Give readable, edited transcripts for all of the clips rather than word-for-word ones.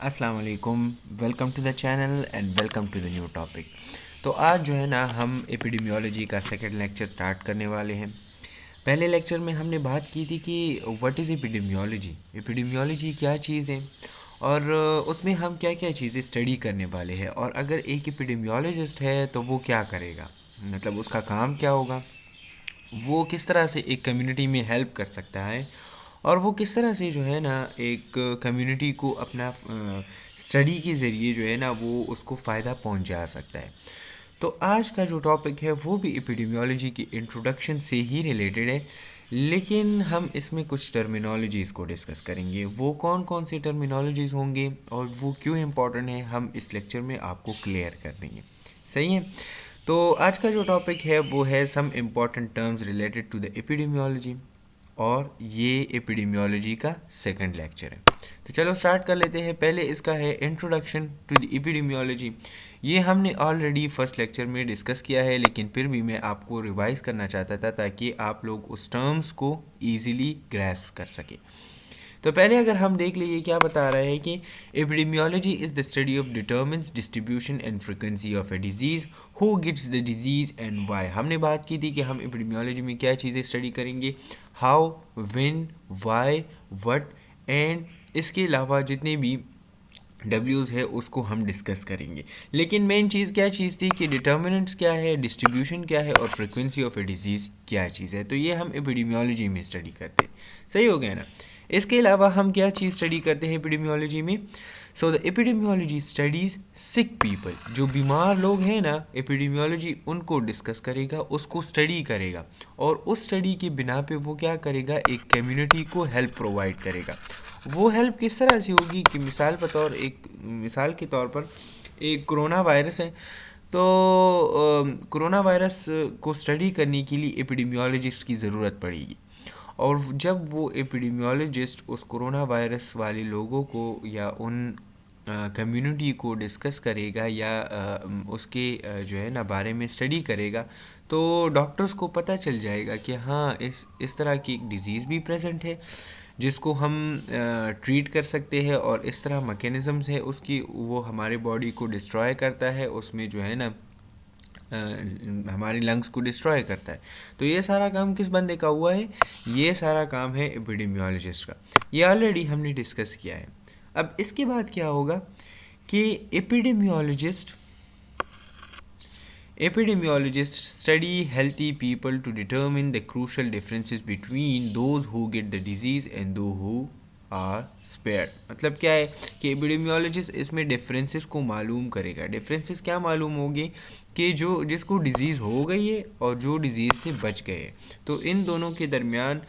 अस्सलाम वालेकुम, welcome to the channel and welcome to the new topic. तो आज जो है ना हम एपिडेमियोलॉजी का सेकंड लेक्चर स्टार्ट करने वाले हैं। पहले लेक्चर में हमने बात की थी कि व्हाट इज़ एपिडेमियोलॉजी, एपिडेमियोलॉजी क्या चीज़ है और उसमें हम क्या क्या चीज़ें स्टडी करने वाले हैं, और अगर एक एपिडेमियोलॉजिस्ट है तो वो क्या करेगा, मतलब उसका काम क्या होगा, वो किस तरह से एक कम्युनिटी में हेल्प कर सकता है, और वो किस तरह से जो है ना एक कम्युनिटी को अपना स्टडी के ज़रिए जो है ना वो उसको फ़ायदा पहुंचा सकता है। तो आज का जो टॉपिक है वो भी एपिडेमियोलॉजी की इंट्रोडक्शन से ही रिलेटेड है, लेकिन हम इसमें कुछ टर्मिनोलॉजीज़ को डिस्कस करेंगे। वो कौन कौन सी टर्मिनोलॉजीज़ होंगे और वो क्यों इम्पोर्टेंट है, हम इस लेक्चर में आपको क्लियर कर देंगे। सही है। तो आज का जो टॉपिक है वो है some important terms related to the epidemiology, और ये एपिडेमियोलॉजी का सेकंड लेक्चर है। तो चलो स्टार्ट कर लेते हैं। पहले इसका है इंट्रोडक्शन टू द एपिडेमियोलॉजी। ये हमने ऑलरेडी फर्स्ट लेक्चर में डिस्कस किया है, लेकिन फिर भी मैं आपको रिवाइज करना चाहता था ताकि आप लोग उस टर्म्स को ईजिली ग्रैस्प कर सकें। तो पहले अगर हम देख लिए क्या बता रहा है कि epidemiology is the study of determinants distribution and frequency of a disease, who gets the disease and why. हमने बात की थी कि हम एपिडेमियोलॉजी में क्या चीज़ें स्टडी करेंगे, how, when, why, what, and इसके अलावा जितने भी डब्ल्यूज़ है उसको हम डिस्कस करेंगे। लेकिन मेन चीज़ क्या चीज़ थी कि डिटर्मिनेंट्स क्या है, डिस्ट्रीब्यूशन क्या है और फ्रिक्वेंसी ऑफ ए डिजीज़ क्या चीज़ है। तो ये हम एपिडेमियोलॉजी में स्टडी करते हैं। सही हो गया ना। इसके अलावा हम क्या चीज़ स्टडी करते हैं एपिडेमियोलॉजी में। So the epidemiology studies sick people, जो बीमार लोग हैं ना, एपिडेमियोलॉजी उनको डिस्कस करेगा, उसको स्टडी करेगा, और उस स्टडी के बिना पे वो क्या करेगा, एक कम्युनिटी को हेल्प प्रोवाइड करेगा। वो हेल्प किस तरह से होगी कि मिसाल के तौर पर एक कोरोना वायरस है, तो कोरोना वायरस को स्टडी करने के लिए एपिडेमियोलॉजिस्ट की ज़रूरत पड़ेगी, और जब वो एपिडेमियोलॉजिस्ट उस कोरोना वायरस वाले लोगों को या उन कम्युनिटी को डिस्कस करेगा या उसके जो है ना बारे में स्टडी करेगा, तो डॉक्टर्स को पता चल जाएगा कि हाँ इस तरह की एक डिज़ीज़ भी प्रेजेंट है जिसको हम ट्रीट कर सकते हैं, और इस तरह मैकेनिज़म्स है उसकी, वो हमारे बॉडी को डिस्ट्रॉय करता है, उसमें जो है ना हमारी लंग्स को डिस्ट्रॉय करता है। तो ये सारा काम किस बंदे का हुआ है, ये सारा काम है एपिडेमियोलॉजिस्ट का। ये ऑलरेडी हमने डिस्कस किया है। अब इसके बाद क्या होगा कि epidemiologists study healthy people to determine the crucial differences between those who get the disease and those who are spared। मतलब क्या है कि एपिडेमियोलॉजिस्ट इसमें डिफरेंसेस को मालूम करेगा। डिफरेंसेस क्या मालूम होंगे कि जो जिसको डिज़ीज़ हो गई है और जो डिज़ीज़ से बच गए, तो इन दोनों के दरमियान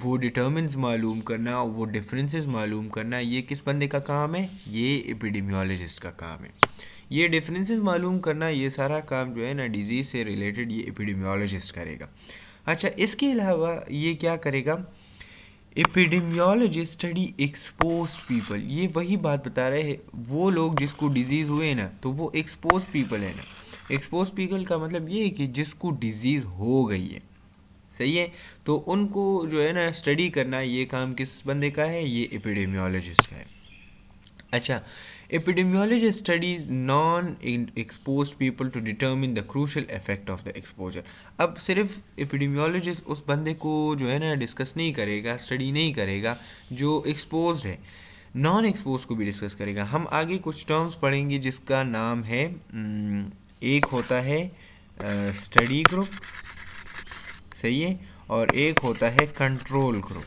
वो डिटर्मिन्स मालूम करना, वो डिफरेंसेस मालूम करना, ये किस बंदे का काम है, ये एपिडेमियोलॉजिस्ट का काम है। ये डिफरेंसेस मालूम करना, ये सारा काम जो है ना डिजीज़ से रिलेटेड, ये एपिडेमियोलॉजिस्ट करेगा। अच्छा, इसके अलावा ये क्या करेगा, एपिडेमियोलॉजिस्ट स्टडी एक्सपोज्ड पीपल। ये वही बात बता रहे हैं, वो लोग जिसको डिजीज़ हुए ना, तो वो एक्सपोज पीपल है ना। एक्सपोज पीपल का मतलब ये है कि जिसको डिजीज़ हो गई है, सही है, तो उनको जो है ना स्टडी करना, ये काम किस बंदे का है, ये एपिडेमियोलॉजिस्ट का है। अच्छा, epidemiologist studies non-exposed people to determine the crucial effect of the exposure। अब सिर्फ epidemiologist उस बंदे को जो है ना डिस्कस नहीं करेगा, स्टडी नहीं करेगा जो एक्सपोज्ड है, नॉन एक्सपोज को भी डिस्कस करेगा। हम आगे कुछ टर्म्स पढ़ेंगे जिसका नाम है एक होता है स्टडी ग्रुप, सही है, और एक होता है कंट्रोल ग्रुप,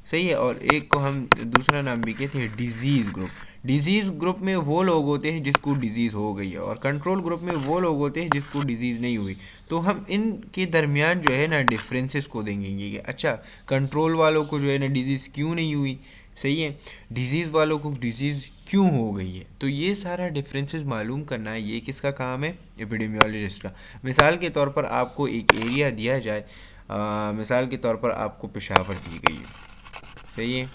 सही है, और एक को हम दूसरा नाम भी कहते हैं डिजीज़ ग्रुप। डिजीज़ ग्रुप में वो लोग होते हैं जिसको डिजीज़ हो गई है, और कंट्रोल ग्रुप में वो लोग होते हैं जिसको डिजीज़ नहीं हुई। तो हम इनके दरमियान जो है ना डिफरेंसेस को देंगे कि अच्छा, कंट्रोल वालों को जो है ना डिजीज़ क्यों नहीं हुई, सही है, डिजीज़ वालों को डिजीज़ क्यों हो गई है। तो ये सारा डिफरेंसेस मालूम करना, ये किसका काम है, एपिडेमियोलॉजिस्ट का। मिसाल के तौर पर आपको एक एरिया दिया जाए, मिसाल के तौर पर आपको पेशावर दी गई है, सही है,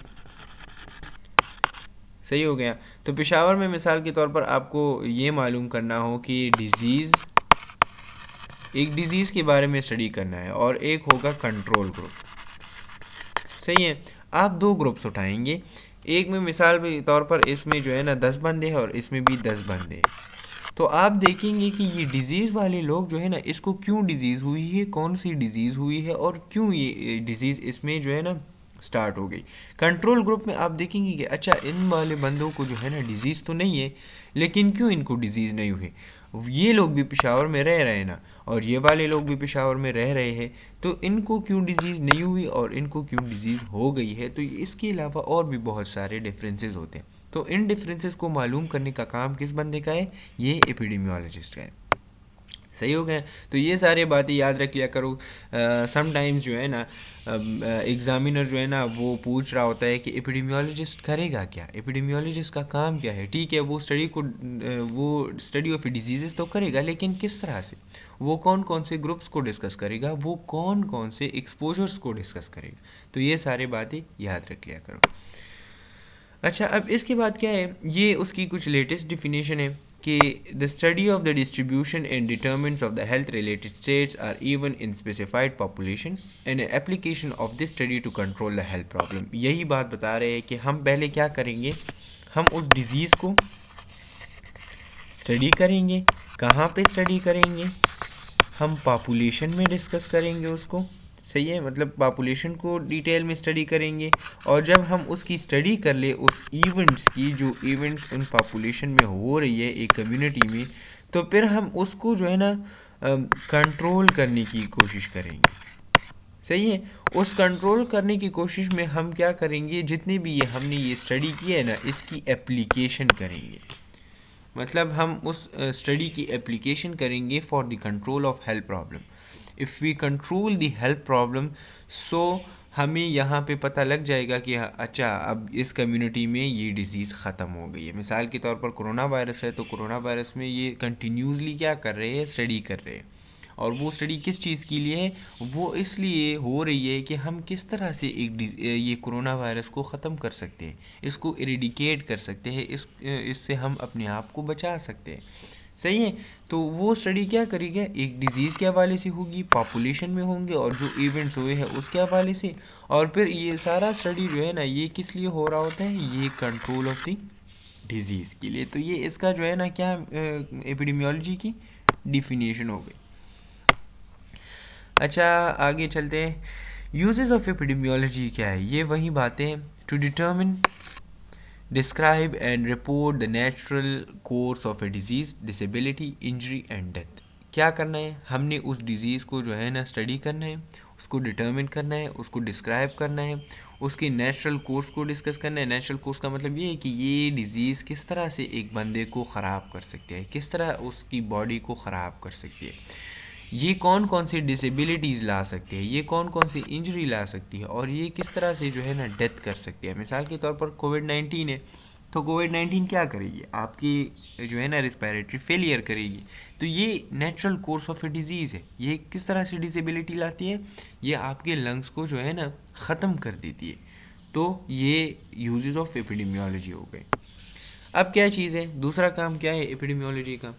सही हो गया। तो पेशावर में मिसाल के तौर पर आपको ये मालूम करना हो कि एक डिज़ीज़ के बारे में स्टडी करना है, और एक होगा कंट्रोल ग्रुप, सही है। आप दो ग्रुप्स उठाएंगे एक में मिसाल के तौर पर इसमें जो है ना 10 बंदे हैं और इसमें भी 10 बंदे हैं, तो आप देखेंगे कि ये डिज़ीज़ वाले लोग जो है ना, इसको क्यों डिज़ीज़ हुई है, कौन सी डिज़ीज़ हुई है और क्यों ये डिज़ीज़ इसमें जो है ना स्टार्ट हो गई। कंट्रोल ग्रुप में आप देखेंगे कि अच्छा इन वाले बंदों को जो है ना डिज़ीज़ तो नहीं है, लेकिन क्यों इनको डिज़ीज़ नहीं हुई, ये लोग भी पेशावर में रह रहे हैं ना और ये वाले लोग भी पेशावर में रह रहे हैं, तो इनको क्यों डिज़ीज़ नहीं हुई और इनको क्यों डिज़ीज़ हो गई है। तो इसके अलावा और भी बहुत सारे डिफरेंसेस होते हैं। तो इन डिफरेंसेस को मालूम करने का काम किस बंदे का है, ये एपिडेमियोलॉजिस्ट का है। सही हो गया। तो ये सारी बातें याद रख लिया करो। समटाइम्स जो है ना एग्ज़ामिनर जो है ना वो पूछ रहा होता है कि एपिडेमियोलॉजिस्ट करेगा क्या, एपिडेमियोलॉजिस्ट का काम क्या है। ठीक है, वो स्टडी ऑफ डिजीज़ तो करेगा, लेकिन किस तरह से, वो कौन कौन से ग्रुप्स को डिस्कस करेगा, वो कौन कौन से एक्सपोजर्स को डिस्कस करेगा। तो ये सारी बातें याद रख लिया करो। अच्छा, अब इसके बाद क्या है, ये उसकी कुछ लेटेस्ट डिफिनेशन है कि the study of the distribution and determinants of the health related states or even in specified population and application of this study to control the health problem. यही बात बता रहे हैं कि हम पहले क्या करेंगे, हम उस डिज़ीज़ को स्टडी करेंगे। कहाँ पे स्टडी करेंगे, हम पॉपुलेशन में डिस्कस करेंगे उसको। सही है, मतलब पॉपुलेशन को डिटेल में स्टडी करेंगे, और जब हम उसकी स्टडी कर ले उस इवेंट्स की, जो इवेंट्स उन पॉपुलेशन में हो रही है एक कम्युनिटी में, तो फिर हम उसको जो है ना कंट्रोल करने की कोशिश करेंगे। सही है, उस कंट्रोल करने की कोशिश में हम क्या करेंगे, जितने भी ये हमने ये स्टडी की है ना, इसकी एप्लीकेशन करेंगे। मतलब हम उस स्टडी की एप्लीकेशन करेंगे for the control of health problem. If we control the health problem, so हमें यहाँ पे पता लग जाएगा कि अच्छा अब इस कम्युनिटी में ये डिज़ीज़ ख़त्म हो गई है। मिसाल के तौर पर कोरोना वायरस है, तो कोरोना वायरस में ये कंटिन्यूसली क्या कर रहे हैं, स्टडी कर रहे हैं। और वो स्टडी किस चीज़ के लिए है, वो इसलिए हो रही है कि हम किस तरह से ये कोरोना वायरस को ख़त्म कर सकते हैं, इसको इरेडिकेट कर सकते हैं, इससे हम अपने आप को बचा सकते हैं। सही है, तो वो स्टडी क्या करेगी, एक डिज़ीज़ के हवाले से होगी, पॉपुलेशन में होंगे, और जो इवेंट्स हुए हैं उसके हवाले से। और फिर ये सारा स्टडी जो है ना, ये किस लिए हो रहा होता है, ये कंट्रोल ऑफ द डिज़ीज़ के लिए। तो ये इसका जो है ना क्या एपिडेमियोलॉजी की डिफिनेशन हो गई। अच्छा, आगे चलते हैं। यूजेस ऑफ एपिडेमियोलॉजी क्या है, ये वही बातें हैं। To determine, describe and report the natural course of a disease, disability, injury and death. क्या करना है, हमने उस डिज़ीज़ को जो है ना स्टडी करना है, उसको डिटर्मिन करना है, उसको डिस्क्राइब करना है, उसके नेचुरल कोर्स को डिस्कस करना है। नेचुरल कोर्स का मतलब ये है कि ये डिज़ीज़ किस तरह से एक बंदे को ख़राब कर सकती है, किस तरह उसकी बॉडी को ख़राब कर सकती है, ये कौन कौन सी डिसेबिलिटीज़ ला सकती है, ये कौन कौन सी इंजरी ला सकती है, और ये किस तरह से जो है ना डेथ कर सकती है। मिसाल के तौर पर कोविड-19 है, तो कोविड-19 क्या करेगी, आपकी जो है ना रिस्पायरेटरी फेलियर करेगी। तो ये natural course of A disease है। ये किस तरह से डिसेबिलिटी लाती है, ये आपके लंग्स को जो है ना ख़त्म कर देती है। तो ये यूजेस ऑफ एपिडेमियोलॉजी हो गए। अब क्या चीज़ है, दूसरा काम क्या है एपिडेमियोलॉजी का,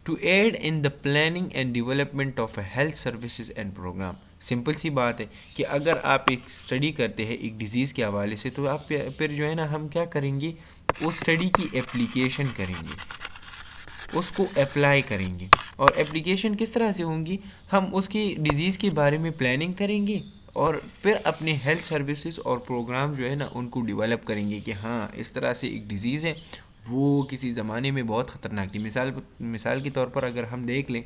to aid in the planning and development of health services and program. Simple सी बात है कि अगर आप एक स्टडी करते हैं एक डिज़ीज़ के हवाले से, तो आप फिर जो है ना हम क्या करेंगे, उस स्टडी की एप्लीकेशन करेंगे, उसको अप्लाई करेंगे। और एप्लीकेशन किस तरह से होंगी, हम उसकी डिज़ीज़ के बारे में प्लानिंग करेंगे, और फिर अपने हेल्थ सर्विसेज और प्रोग्राम जो है ना उनको डेवलप करेंगे कि हाँ इस तरह से एक डिज़ीज़ है, वो किसी ज़माने में बहुत ख़तरनाक थी। मिसाल के तौर पर अगर हम देख लें,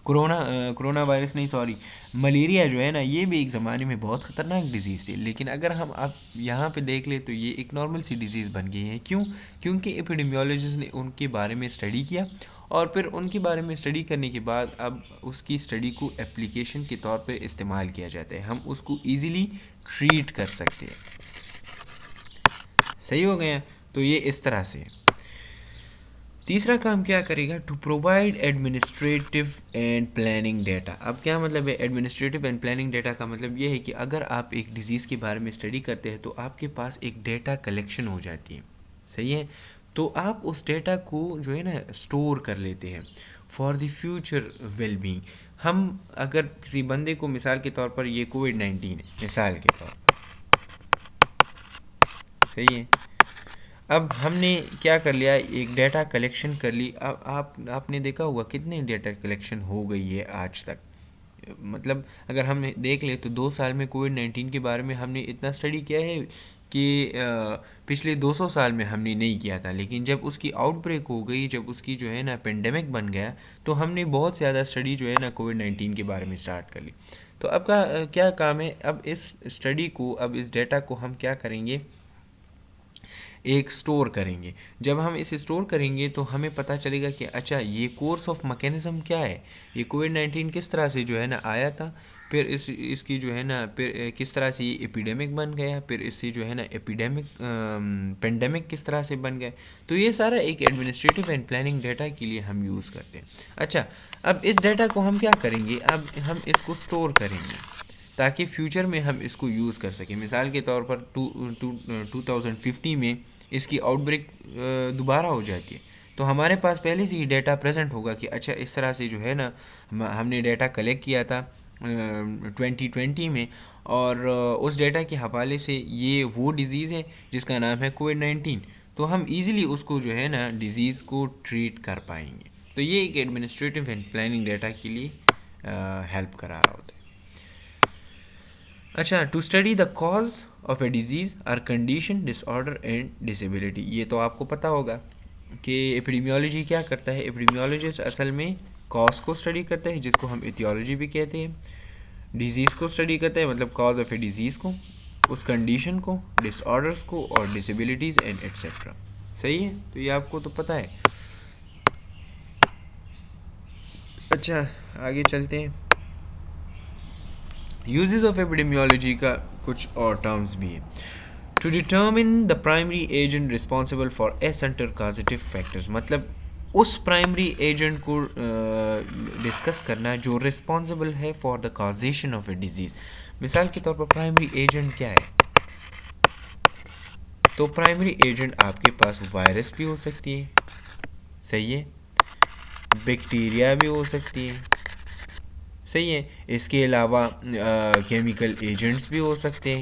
कोरोना वायरस नहीं, सॉरी, मलेरिया जो है ना, ये भी एक ज़माने में बहुत ख़तरनाक डिज़ीज़ थी। लेकिन अगर हम अब यहाँ पे देख लें तो ये एक नॉर्मल सी डिज़ीज़ बन गई है। क्यों, क्योंकि एपिडेमियोलॉजिस्ट ने उनके बारे में स्टडी किया, और फिर उनके बारे में स्टडी करने के बाद अब उसकी स्टडी को एप्लीकेशन के तौर पे इस्तेमाल किया जाता है। हम उसको ईज़िली ट्रीट कर सकते हैं। सही हो गया, तो ये इस तरह से। तीसरा काम क्या करेगा, to provide administrative and planning data. अब क्या मतलब है एडमिनिस्ट्रेटिव एंड प्लानिंग डाटा का, मतलब ये है कि अगर आप एक डिज़ीज़ के बारे में स्टडी करते हैं तो आपके पास एक डेटा कलेक्शन हो जाती है। सही है, तो आप उस डेटा को जो है ना स्टोर कर लेते हैं फॉर द फ्यूचर वेलबींग। हम अगर किसी बंदे को, मिसाल के तौर पर ये कोविड-19 है मिसाल के तौर, सही है, अब हमने क्या कर लिया, एक डेटा कलेक्शन कर ली। अब आपने देखा होगा कितनी डेटा कलेक्शन हो गई है आज तक। मतलब अगर हम देख ले तो 2 साल में कोविड-19 के बारे में हमने इतना स्टडी किया है कि पिछले 200 साल में हमने नहीं किया था। लेकिन जब उसकी आउटब्रेक हो गई, जब उसकी जो है ना पेंडेमिक बन गया, तो हमने बहुत ज़्यादा स्टडी जो है ना कोविड-19 के बारे में स्टार्ट कर ली। तो अब का क्या काम है, अब इस स्टडी को, अब इस डेटा को हम क्या करेंगे, एक स्टोर करेंगे। जब हम इसे स्टोर करेंगे तो हमें पता चलेगा कि अच्छा ये कोर्स ऑफ मैकेनिज़्म क्या है, ये कोविड-19 किस तरह से जो है ना आया था, फिर इसकी जो है ना फिर किस तरह से ये एपिडेमिक बन गया, फिर इससे जो है ना एपिडेमिक पेंडेमिक किस तरह से बन गया। तो ये सारा एक एडमिनिस्ट्रेटिव एंड प्लानिंग डेटा के लिए हम यूज़ करते हैं। अच्छा, अब इस डेटा को हम क्या करेंगे, अब हम इसको स्टोर करेंगे ताकि फ्यूचर में हम इसको यूज़ कर सकें। मिसाल के तौर पर 2050 में इसकी आउटब्रेक दोबारा हो जाती है, तो हमारे पास पहले से ही डेटा प्रेजेंट होगा कि अच्छा इस तरह से जो है ना हमने डेटा कलेक्ट किया था 2020 में, और उस डेटा के हवाले से ये वो डिज़ीज़ है जिसका नाम है कोविड-19। तो हम इजीली उसको जो है ना डिज़ीज़ को ट्रीट कर पाएंगे। तो ये एक एडमिनिस्ट्रेटिव एंड प्लानिंग डेटा के लिए हेल्प करा रहा होता है। अच्छा, to study the cause of a disease or condition disorder and disability. ये तो आपको पता होगा कि एपिडेमियोलॉजी क्या करता है। एपिडेमियोलॉजिस्ट असल में कॉज को स्टडी करता है, जिसको हम एथियोलॉजी भी कहते हैं। डिजीज़ को स्टडी करता है, मतलब कॉज ऑफ ए डिजीज़ को, उस कंडीशन को, डिसऑर्डर्स को, और डिसेबिलिटीज़ एंड एट्सेट्रा। सही है, तो ये आपको तो पता है। अच्छा, आगे चलते हैं। यूजेस ऑफ एपिडेमियोलॉजी का कुछ और टर्म्स भी हैं। To determine the primary agent responsible for a center causative factors, मतलब उस प्राइमरी एजेंट को डिस्कस करना जो रिस्पॉन्सिबल है for the causation of a disease. मिसाल के तौर पर प्राइमरी एजेंट क्या है, तो प्राइमरी एजेंट आपके पास वायरस भी हो सकती है, सही है, बैक्टीरिया भी हो सकती है, सही है, इसके अलावा केमिकल एजेंट्स भी हो सकते हैं,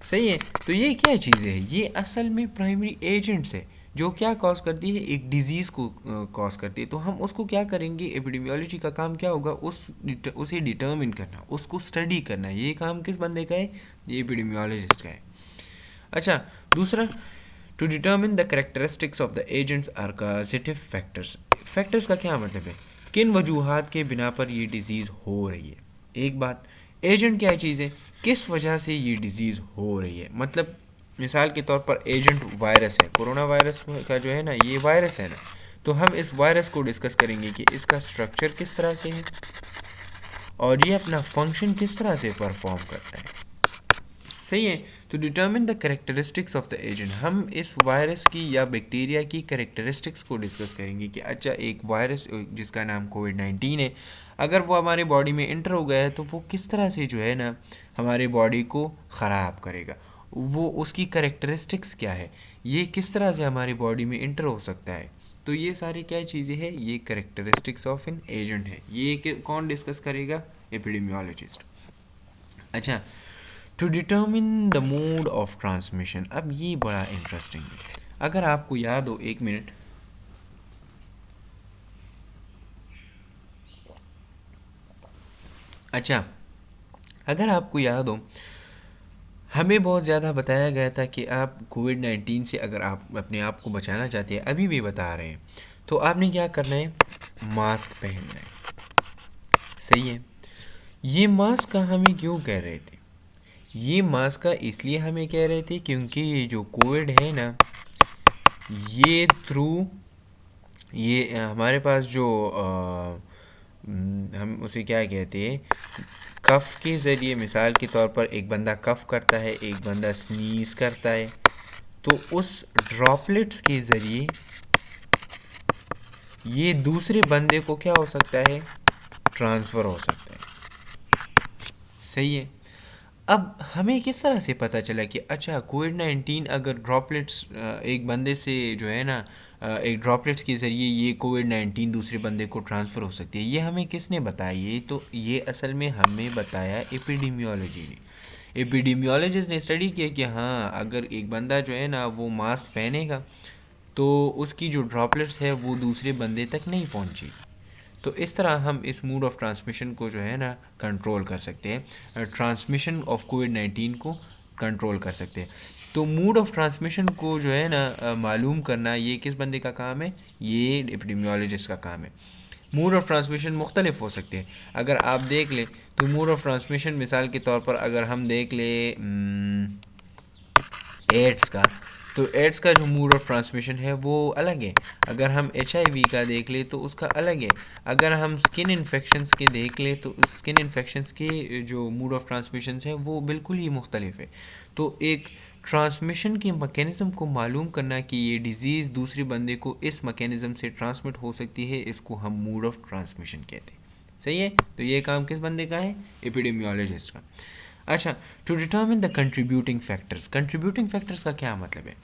सही है। तो ये क्या चीज़ें हैं, ये असल में प्राइमरी एजेंट्स है जो क्या कॉज करती है, एक डिज़ीज़ को कॉज करती है। तो हम उसको क्या करेंगे, एपिडेमियोलॉजी का काम क्या होगा, उसे डिटर्मिन करना, उसको स्टडी करना। ये काम किस बंदे का है, ये एपिडेमियोलॉजिस्ट का है। अच्छा, दूसरा, to determine the characteristics of the agents or causative factors. Factors का क्या मतलब है, किन वजूहात के बिना पर ये डिज़ीज़ हो रही है। एक बात, एजेंट क्या चीज़ है, किस वजह से ये डिज़ीज़ हो रही है। मतलब मिसाल के तौर पर एजेंट वायरस है, कोरोना वायरस का जो है ना ये वायरस है ना, तो हम इस वायरस को डिस्कस करेंगे कि इसका स्ट्रक्चर किस तरह से है और ये अपना फंक्शन किस तरह से परफॉर्म करता है, सही है। तो determine the characteristics of the agent, हम इस वायरस की या बैक्टीरिया की करेक्टरिस्टिक्स को डिस्कस करेंगे कि अच्छा एक वायरस जिसका नाम कोविड-19 है, अगर वो हमारे बॉडी में इंटर हो गया है तो वो किस तरह से जो है ना हमारे बॉडी को ख़राब करेगा, वो उसकी करेक्टरिस्टिक्स क्या है, ये किस तरह से हमारी बॉडी में इंटर हो सकता है। तो ये सारी क्या चीज़ें हैं, ये करेक्टरिस्टिक्स ऑफ एन एजेंट है। ये कौन डिस्कस करेगा, एपिडेमियोलॉजिस्ट। अच्छा, to determine the mode of transmission, अब ये बड़ा इंटरेस्टिंग है। अगर आपको याद हो, एक मिनट, अच्छा अगर आपको याद हो, हमें बहुत ज़्यादा बताया गया था कि आप कोविड-19 से अगर आप अपने आप को बचाना चाहते हैं, अभी भी बता रहे हैं, तो आपने क्या करना है, मास्क पहनना है, सही है। ये मास्क का हमें क्यों कह रहे थे, ये मास्क का इसलिए हमें कह रहे थे क्योंकि ये जो कोविड है ना, ये थ्रू ये हमारे पास जो हम उसे क्या कहते हैं, कफ़ के ज़रिए, मिसाल के तौर पर एक बंदा कफ़ करता है, एक बंदा स्नीज़ करता है, तो उस ड्रॉपलेट्स के ज़रिए ये दूसरे बंदे को क्या हो सकता है, ट्रांसफ़र हो सकता है, सही है। अब हमें किस तरह से पता चला कि अच्छा कोविड-19 अगर ड्रॉपलेट्स एक बंदे से जो है ना एक ड्रॉपलेट्स के ज़रिए ये कोविड-19 दूसरे बंदे को ट्रांसफ़र हो सकती है, ये हमें किसने बताया, ये तो ये असल में हमें बताया एपिडेमियोलॉजी ने। एपिडेमियोलॉजिस्ट ने स्टडी किया कि हाँ, अगर एक बंदा जो है ना वो मास्क पहनेगा तो उसकी जो ड्रॉपलेट्स है वो दूसरे बंदे तक नहीं पहुँचेगी। तो इस तरह हम इस मोड ऑफ ट्रांसमिशन को जो है ना कंट्रोल कर सकते हैं, ट्रांसमिशन ऑफ कोविड-19 को कंट्रोल कर सकते हैं। तो मोड ऑफ ट्रांसमिशन को जो है ना मालूम करना, ये किस बंदे का काम है? ये एपिडेमियोलॉजिस्ट का काम है। मोड ऑफ ट्रांसमिशन मुख्तलिफ हो सकते हैं। अगर आप देख लें तो मोड ऑफ ट्रांसमिशन मिसाल के तौर पर अगर हम देख लें एड्स का, तो एड्स का जो मोड ऑफ ट्रांसमिशन है वो अलग है। अगर हम HIV का देख ले तो उसका अलग है। अगर हम स्किन इन्फेक्शंस के देख ले तो स्किन इन्फेक्शंस के जो मोड ऑफ ट्रांसमिशन है वो बिल्कुल ही मुख्तलिफ है। तो एक ट्रांसमिशन के मैकेनिज़्म को मालूम करना कि ये डिज़ीज़ दूसरे बंदे को इस मैकेनिज़्म से ट्रांसमिट हो सकती है, इसको हम मोड ऑफ ट्रांसमिशन कहते हैं। सही है? तो ये काम किस बंदे का है? एपिडेमियोलॉजिस्ट का। अच्छा, to determine the contributing factors. Contributing factors का क्या मतलब है?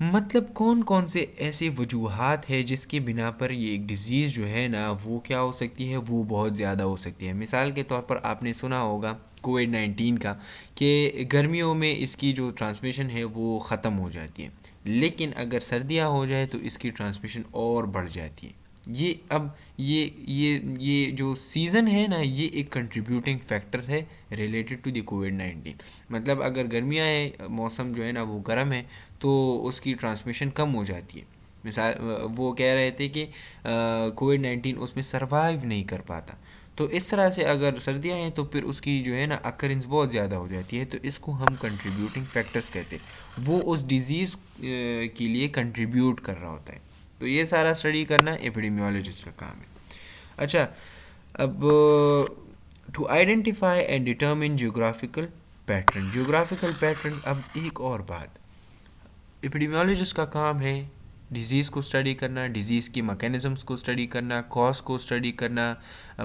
मतलब कौन कौन से ऐसे वजूहात है जिसके बिना पर ये एक डिज़ीज़ जो है ना वो क्या हो सकती है, वो बहुत ज़्यादा हो सकती है। मिसाल के तौर पर आपने सुना होगा कोविड-19 का कि गर्मियों में इसकी जो ट्रांसमिशन है वो ख़त्म हो जाती है, लेकिन अगर सर्दियाँ हो जाए तो इसकी ट्रांसमिशन और बढ़ जाती है। ये अब ये जो सीज़न है ना, ये एक कंट्रीब्यूटिंग फैक्टर है रिलेटेड टू द कोविड-19। मतलब अगर गर्मियाँ है, मौसम जो है ना वो गर्म है, तो उसकी ट्रांसमिशन कम हो जाती है। मिसाल वो कह रहे थे कि कोविड-19 उसमें सरवाइव नहीं कर पाता। तो इस तरह से अगर सर्दियाँ हैं तो फिर उसकी जो है ना अकरेंस बहुत ज़्यादा हो जाती है, तो इसको हम कंट्रीब्यूटिंग फैक्टर्स कहते हैं। वो उस डिज़ीज़ के लिए कंट्रीब्यूट कर रहा होता है। तो ये सारा स्टडी करना एपिडेमियोलॉजिस्ट का काम है। अच्छा, अब to identify and determine geographical pattern. Geographical pattern, अब एक और बात, एपिडेमियोलॉजिस्ट का काम है डिज़ीज़ को स्टडी करना, डिज़ीज़ की मैकेनिज़म्स को स्टडी करना, कॉज को स्टडी करना,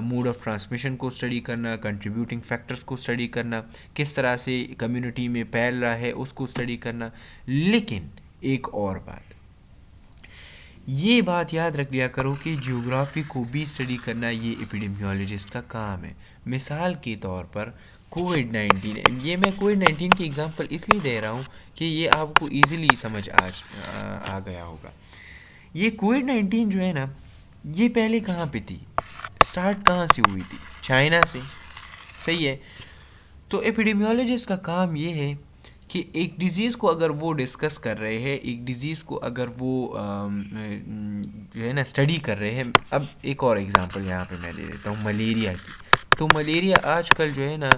मोड ऑफ ट्रांसमिशन को स्टडी करना, कंट्रीब्यूटिंग फैक्टर्स को स्टडी करना, किस तरह से कम्युनिटी में फैल रहा है उसको स्टडी करना। लेकिन एक और बात, ये बात याद रख लिया करो कि जियोग्राफी को भी स्टडी करना ये एपिडेमियोलॉजिस्ट का काम है। मिसाल के तौर पर कोविड-19, ये मैं कोविड-19 की एग्जांपल इसलिए दे रहा हूँ कि ये आपको इजीली समझ आ गया होगा। ये कोविड-19 जो है ना, ये पहले कहाँ पे थी, स्टार्ट कहाँ से हुई थी? चाइना से। सही है? तो एपिडेमियोलॉजिस्ट का काम ये है कि एक डिज़ीज़ को अगर वो डिस्कस कर रहे हैं, एक डिज़ीज़ को अगर वो जो है ना स्टडी कर रहे हैं। अब एक और एग्जांपल यहाँ पे मैं दे देता हूँ मलेरिया की। तो मलेरिया आजकल जो है ना,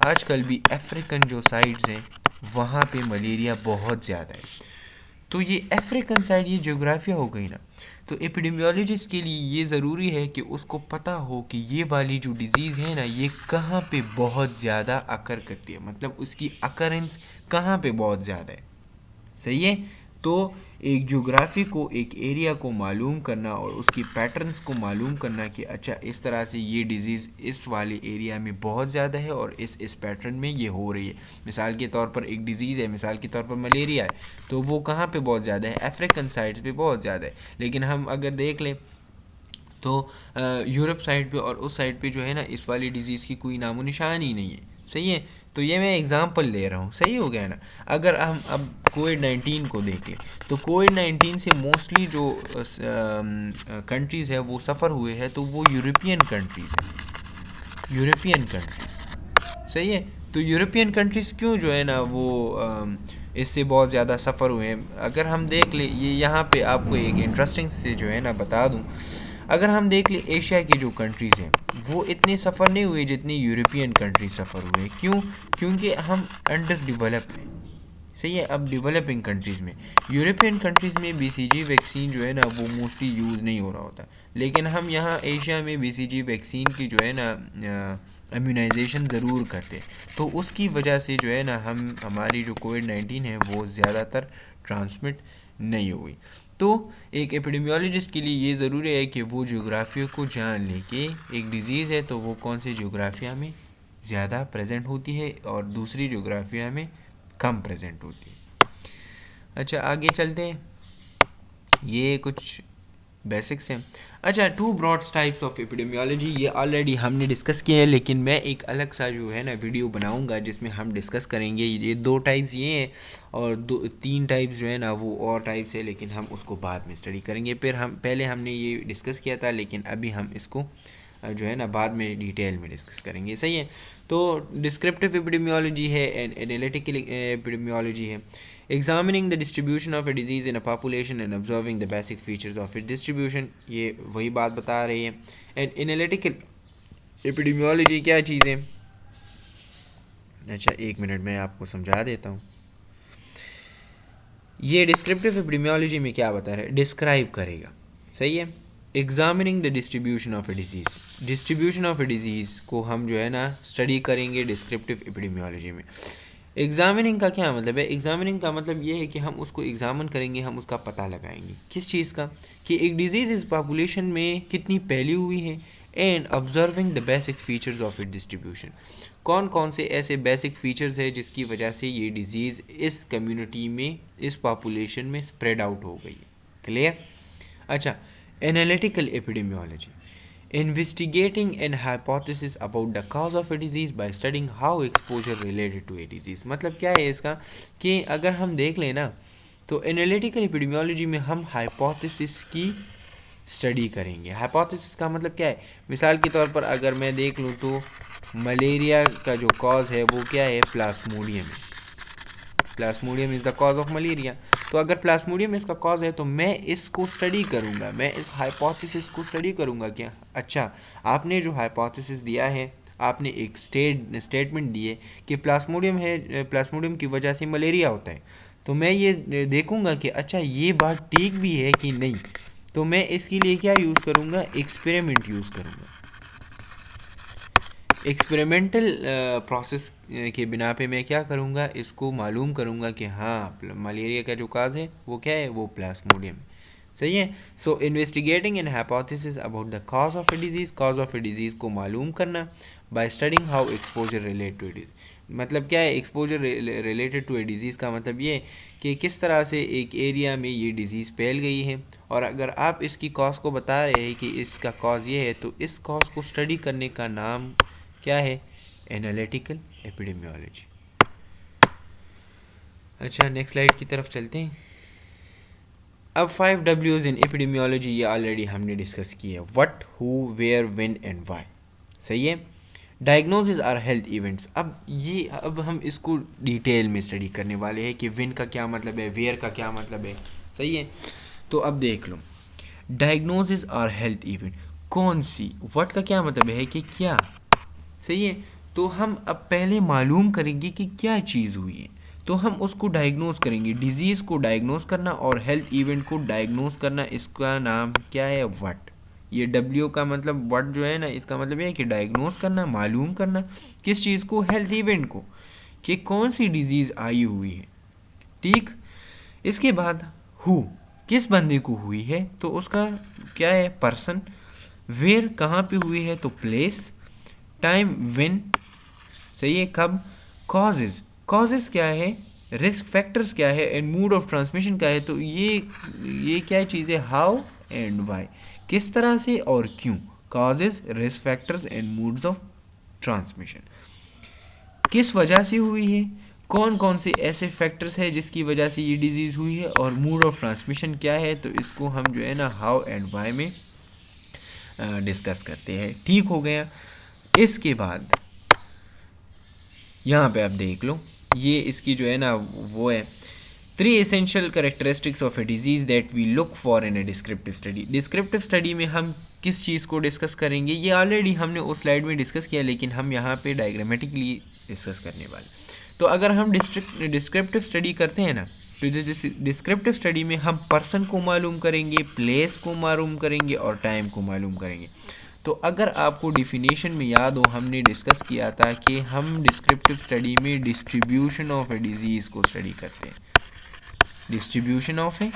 आजकल भी अफ्रीकन जो साइड्स हैं वहाँ पे मलेरिया बहुत ज़्यादा है। तो ये अफ्रीकन साइड, ये ज्योग्राफिया हो गई ना। तो एपिडेमियोलॉजिस्ट के लिए ये ज़रूरी है कि उसको पता हो कि ये वाली जो डिज़ीज़ है ना, ये कहाँ पे बहुत ज़्यादा अकर करती है, मतलब उसकी अकरेंस कहाँ पे बहुत ज़्यादा है। सही है? तो एक ज्योग्राफी को, एक एरिया को मालूम करना और उसकी पैटर्न्स को मालूम करना कि अच्छा इस तरह से ये डिज़ीज़ इस वाले एरिया में बहुत ज़्यादा है और इस पैटर्न में ये हो रही है। मिसाल के तौर पर एक डिज़ीज़ है, मिसाल के तौर पर मलेरिया है, तो वो कहाँ पे बहुत ज़्यादा है? अफ्रीकन साइड्स पे बहुत ज़्यादा है। लेकिन हम अगर देख लें तो यूरोप साइड पे और उस साइड पे जो है ना, इस वाली डिज़ीज़ की कोई नामो निशान ही नहीं है। सही है? तो ये मैं एग्ज़ाम्पल ले रहा हूँ। सही हो गया ना? अगर हम अब कोविड-19 को देखें तो कोविड-19 से मोस्टली जो कंट्रीज़ है वो सफ़र हुए हैं, तो वो यूरोपियन कंट्रीज़ हैं। European countries. सही है? तो यूरोपियन कंट्रीज़ क्यों जो है ना वो इससे बहुत ज़्यादा सफ़र हुए हैं। अगर हम देख ले, ये यहाँ पे आपको एक इंटरेस्टिंग से जो है ना बता दूँ, अगर हम देख ले एशिया की जो कंट्रीज़ हैं वो इतने सफ़र नहीं हुए जितनी यूरोपियन कंट्रीज सफ़र हुए। क्यों? क्योंकि हम अंडर डेवलप हैं। सही है? अब डेवलपिंग कंट्रीज़ में, यूरोपियन कंट्रीज़ में BCG वैक्सीन जो है ना वो मोस्टली यूज़ नहीं हो रहा होता, लेकिन हम यहाँ एशिया में BCG वैक्सीन की जो है ना इम्यूनाइजेशन ज़रूर करते हैं। तो उसकी वजह से जो है ना हमारी जो कोविड-19 है वो ज़्यादातर ट्रांसमिट नहीं हुई। तो एक एपिडेमियोलॉजिस्ट के लिए ये ज़रूरी है कि वो ज्योग्राफिया को जान ले कि एक डिज़ीज़ है तो वो कौन से ज्योग्राफिया में ज़्यादा प्रेजेंट होती है और दूसरी ज्योग्राफिया में कम प्रेजेंट होती है। अच्छा, आगे चलते हैं। ये कुछ बेसिक्स हैं। अच्छा, 2 ब्रॉड टाइप्स ऑफ एपिडेमियोलॉजी, ये ऑलरेडी हमने डिस्कस किया है, लेकिन मैं एक अलग सा जो है ना वीडियो बनाऊंगा जिसमें हम डिस्कस करेंगे। ये 2 टाइप्स ये हैं और 3 टाइप्स जो है ना वो और टाइप्स है, लेकिन हम उसको बाद में स्टडी करेंगे। फिर हम पहले हमने ये डिस्कस किया था, लेकिन अभी हम इसको जो है ना बाद में डिटेल में डिस्कस करेंगे, सही है। तो डिस्क्रिप्टिव एपिडेमियोलॉजी है एंड एनालिटिकल एपिडेमियोलॉजी है, examining the distribution of a disease in a population and observing the basic features of it distribution, ये वही बात बता रही है। एंड एनालिटिकल एपिडेमियोलॉजी क्या चीज़ है? अच्छा, 1 मिनट में आपको समझा देता हूँ। ये डिस्क्रिप्टिव एपिडेमियोलॉजी में क्या बता रहा है, डिस्क्राइब करेगा, सही है। Examining the distribution of a disease, distribution of a disease को हम जो है ना स्टडी करेंगे डिस्क्रिप्टिव एपिडेमियोलॉजी में। एग्जामिनिंग का क्या मतलब है? एग्जामिनिंग का मतलब ये है कि हम उसको एग्जामिन करेंगे, हम उसका पता लगाएंगे। किस चीज़ का? कि एक डिजीज़ इस पॉपुलेशन में कितनी फैली हुई है, and observing the basic features of it distribution, कौन कौन से ऐसे बेसिक फीचर्स है जिसकी वजह से ये डिज़ीज़ इस कम्युनिटी में, इस पॉपुलेशन में स्प्रेड आउट हो गई है। क्लियर? अच्छा, analytical epidemiology, investigating an hypothesis about the cause of a disease by studying how exposure related to a disease। मतलब क्या है इसका, कि अगर हम देख लें ना तो एनालिटिकल एपिडेमियोलॉजी में हम हाइपोथेसिस की स्टडी करेंगे। हाइपोथेसिस का मतलब क्या है? मिसाल के तौर पर अगर मैं देख लूँ तो मलेरिया का जो कॉज है वो क्या है? प्लास्मोडियम है। Plasmodium is the cause of malaria. तो अगर प्लास्मोडियम इसका कॉज है तो मैं इसको स्टडी करूँगा, मैं इस हाइपोथेसिस को स्टडी करूँगा कि अच्छा, आपने जो हाइपोथेसिस दिया है, आपने एक स्टेटमेंट दी है कि प्लास्मोडियम है, प्लास्मोडियम की वजह से मलेरिया होता है, तो मैं ये देखूँगा कि अच्छा ये बात ठीक भी है कि नहीं। तो मैं इसके लिए क्या यूज़ करूँगा? एक्सपेरिमेंट यूज़ करूँगा। एक्सपेरिमेंटल प्रोसेस के बिना पे मैं क्या करूँगा? इसको मालूम करूँगा कि हाँ मलेरिया का जो काज है वो क्या है? वो प्लास्मोडियम, सही है। So investigating an hypothesis about the cause of a disease, cause of a disease को मालूम करना by studying how exposure relate to a disease. मतलब क्या है exposure related to a disease का मतलब ये कि किस तरह से एक एरिया में ये डिज़ीज़ फैल गई है, और अगर आप इसकी कॉज को बता रहे हैं कि इसका कॉज ये है, तो इस कॉज को स्टडी करने का नाम क्या है? Analytical epidemiology. अच्छा, नेक्स्ट स्लाइड की तरफ चलते हैं। अब 5 W's इन एपिडेमियोलॉजी, ये ऑलरेडी हमने डिस्कस की है, what, who, where, when and why, सही है। डायग्नोसिस आर हेल्थ इवेंट्स, अब हम इसको डिटेल में स्टडी करने वाले हैं कि व्हेन का क्या मतलब है, वेयर का क्या मतलब है, सही है। तो अब देख लो, डायग्नोसिस आर हेल्थ इवेंट, कौन सी, व्हाट का क्या मतलब है कि क्या, सही है। तो हम अब पहले मालूम करेंगे कि क्या चीज़ हुई है, तो हम उसको डायग्नोस करेंगे। डिजीज़ को डायग्नोस करना और हेल्थ इवेंट को डायग्नोस करना, इसका नाम क्या है? व्हाट। ये डब्ल्यू का मतलब व्हाट जो है ना, इसका मतलब ये है कि डायग्नोस करना, मालूम करना, किस चीज़ को? हेल्थ इवेंट को, कि कौन सी डिजीज़ आई हुई है, ठीक। इसके बाद हु, किस बंदे को हुई है, तो उसका क्या है? पर्सन। वेयर, कहाँ पे हुई है, तो प्लेस। टाइम, व्हेन, सही है, कब। कॉजेज, कॉजेज क्या है? रिस्क फैक्टर्स क्या है? एंड मूड ऑफ ट्रांसमिशन क्या है? तो ये क्या चीज़ है? हाउ एंड वाई, किस तरह से और क्यों। Causes, risk factors and moods of transmission, किस वजह से हुई है, कौन कौन से ऐसे फैक्टर्स है जिसकी वजह से ये डिजीज़ हुई है, और मूड ऑफ ट्रांसमिशन क्या है। तो इसको हम जो है ना हाउ एंड वाई में डिस्कस करते हैं, ठीक हो गया। इसके बाद यहाँ पे आप देख लो, ये इसकी जो है ना वो है 3 essential characteristics of a disease that we look for in a descriptive study. Descriptive study में हम किस चीज़ को डिस्कस करेंगे? ये ऑलरेडी हमने उस स्लाइड में डिस्कस किया, लेकिन हम यहाँ पे डायग्रामेटिकली डिस्कस करने वाले। तो अगर हम डिस्क्रिप्टिव स्टडी करते हैं ना, तो डिस्क्रिप्टिव स्टडी में हम पर्सन को मालूम करेंगे, प्लेस को मालूम करेंगे और टाइम को मालूम करेंगे। तो अगर आपको डिफिनेशन में याद हो, हमने डिस्कस किया था कि हम डिस्क्रिप्टिव स्टडी में डिस्ट्रीब्यूशन ऑफ ए डिजीज़ को स्टडी करते हैं। डिस्ट्रीब्यूशन ऑफ ए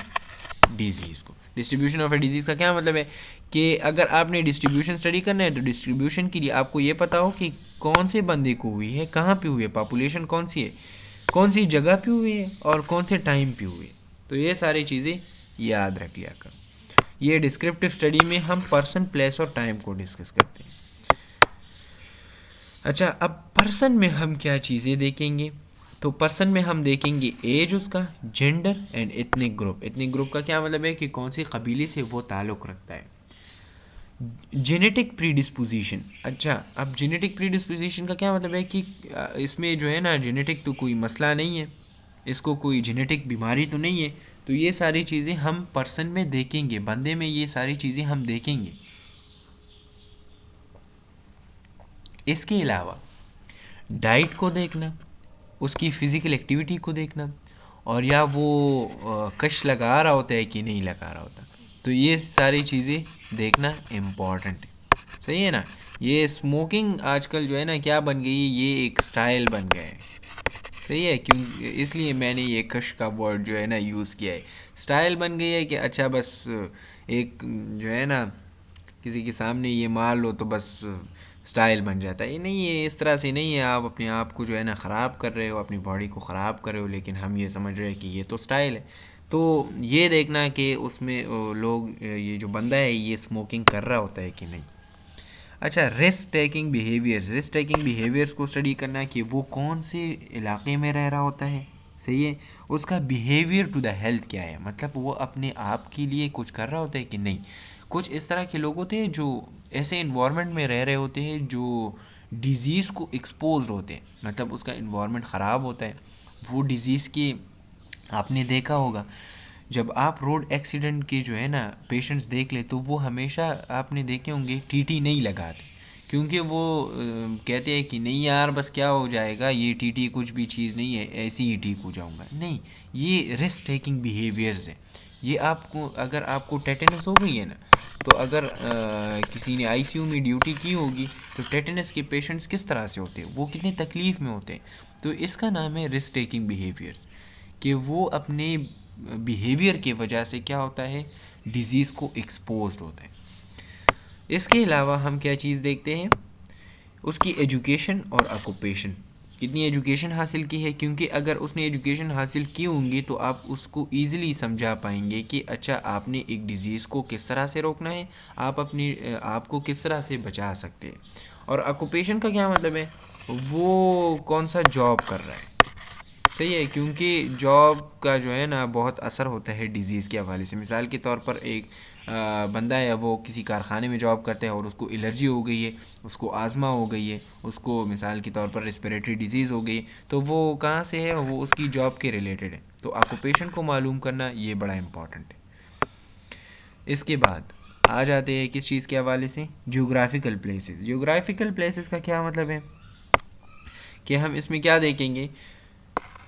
डिजीज़ को, डिस्ट्रीब्यूशन ऑफ ए डिजीज़ का क्या मतलब है कि अगर आपने डिस्ट्रीब्यूशन स्टडी करना है, तो डिस्ट्रीब्यूशन के लिए आपको ये पता हो कि कौन से बंदे को हुई है, कहाँ पे हुई है, पॉपुलेशन कौन सी है, कौन सी जगह पे हुई है और कौन से टाइम पे हुई है। तो ये सारी चीज़ें याद रख लिया करो। ये डिस्क्रिप्टिव स्टडी में हम पर्सन, प्लेस और टाइम को डिस्कस करते हैं। अच्छा, अब पर्सन में हम क्या चीज़ें देखेंगे? तो पर्सन में हम देखेंगे एज उसका, gender and ethnic group. Ethnic group का क्या मतलब है कि कौन सी कबीले से वो ताल्लुक़ रखता है। Genetic predisposition. अच्छा, अब जेनेटिक प्रीडिस्पोजिशन का क्या मतलब है कि इसमें जो है ना जेनेटिक तो कोई मसला नहीं है, इसको कोई जेनेटिक बीमारी तो नहीं है। तो ये सारी चीज़ें हम पर्सन में देखेंगे, बंदे में ये सारी चीज़ें हम देखेंगे। इसके अलावा डाइट को देखना, उसकी फ़िज़िकल एक्टिविटी को देखना, और या वो कश लगा रहा होता है कि नहीं लगा रहा होता। तो ये सारी चीज़ें देखना इम्पॉर्टेंट है, सही है ना। ये स्मोकिंग आजकल जो है ना क्या बन गई है, ये एक स्टाइल बन गया है, सही है। क्यों, इसलिए मैंने ये कश का वर्ड जो है ना यूज़ किया है। स्टाइल बन गई है कि अच्छा बस एक जो है ना किसी के सामने ये मार लो तो बस स्टाइल बन जाता है। ये नहीं है, इस तरह से नहीं है। आप अपने आप को जो है ना ख़राब कर रहे हो, अपनी बॉडी को ख़राब कर रहे हो, लेकिन हम ये समझ रहे हैं कि ये तो स्टाइल है। तो ये देखना कि उसमें लोग, ये जो बंदा है ये स्मोकिंग कर रहा होता है कि नहीं। अच्छा, risk taking behaviours. Risk taking behaviours को स्टडी करना कि वो कौन से इलाके में रह रहा होता है, सही है। उसका बिहेवियर टू द हेल्थ क्या है, मतलब वो अपने आप के लिए कुछ कर रहा होता है कि नहीं। कुछ इस तरह के लोग होते हैं जो ऐसे इन्वायरमेंट में रह रहे होते हैं जो डिज़ीज़ को एक्सपोज होते हैं, मतलब उसका इन्वायरमेंट ख़राब होता है। वो डिज़ीज़ के आपने देखा होगा, जब आप रोड एक्सीडेंट के जो है ना पेशेंट्स देख ले तो वो हमेशा आपने देखे होंगे टीटी नहीं लगाते, क्योंकि वो कहते हैं कि नहीं यार बस क्या हो जाएगा, ये टीटी कुछ भी चीज़ नहीं है, ऐसे ही ठीक हो जाऊंगा। नहीं, ये रिस्क टेकिंग बिहेवियर्स है। ये आपको, अगर आपको टेटेनस हो गई है ना, तो अगर किसी ने आईसीयू में ड्यूटी की होगी तो टेटेनस के पेशेंट्स किस तरह से होते हैं, वो कितनी तकलीफ़ में होते हैं। तो इसका नाम है रिस्क टेकिंग बिहेवियर्स, कि वो अपने बिहेवियर की वजह से क्या होता है, डिज़ीज़ को एक्सपोज्ड होता है। इसके अलावा हम क्या चीज़ देखते हैं, उसकी एजुकेशन और ऑक्यूपेशन, कितनी एजुकेशन हासिल की है। क्योंकि अगर उसने एजुकेशन हासिल की होंगी तो आप उसको ईज़िली समझा पाएंगे कि अच्छा आपने एक डिज़ीज़ को किस तरह से रोकना है, आप अपनी आप को किस तरह से बचा सकते हैं। और ऑक्यूपेशन का क्या मतलब है, वो कौन सा जॉब कर रहा है, सही है। क्योंकि जॉब का जो है ना बहुत असर होता है डिज़ीज़ के हवाले से। मिसाल के तौर पर एक बंदा है, वो किसी कारखाने में जॉब करता है और उसको एलर्जी हो गई है, उसको आज़मा हो गई है, उसको मिसाल के तौर पर रेस्पिरेटरी डिजीज़ हो गई, तो वो कहाँ से है, वो उसकी जॉब के रिलेटेड है। तो ऑक्यूपेशन को मालूम करना ये बड़ा इम्पॉर्टेंट है। इसके बाद आ जाते हैं किस चीज़ के हवाले से, जियोग्राफिकल प्लेसेस। जियोग्राफिकल प्लेसेस का क्या मतलब है कि हम इसमें क्या देखेंगे,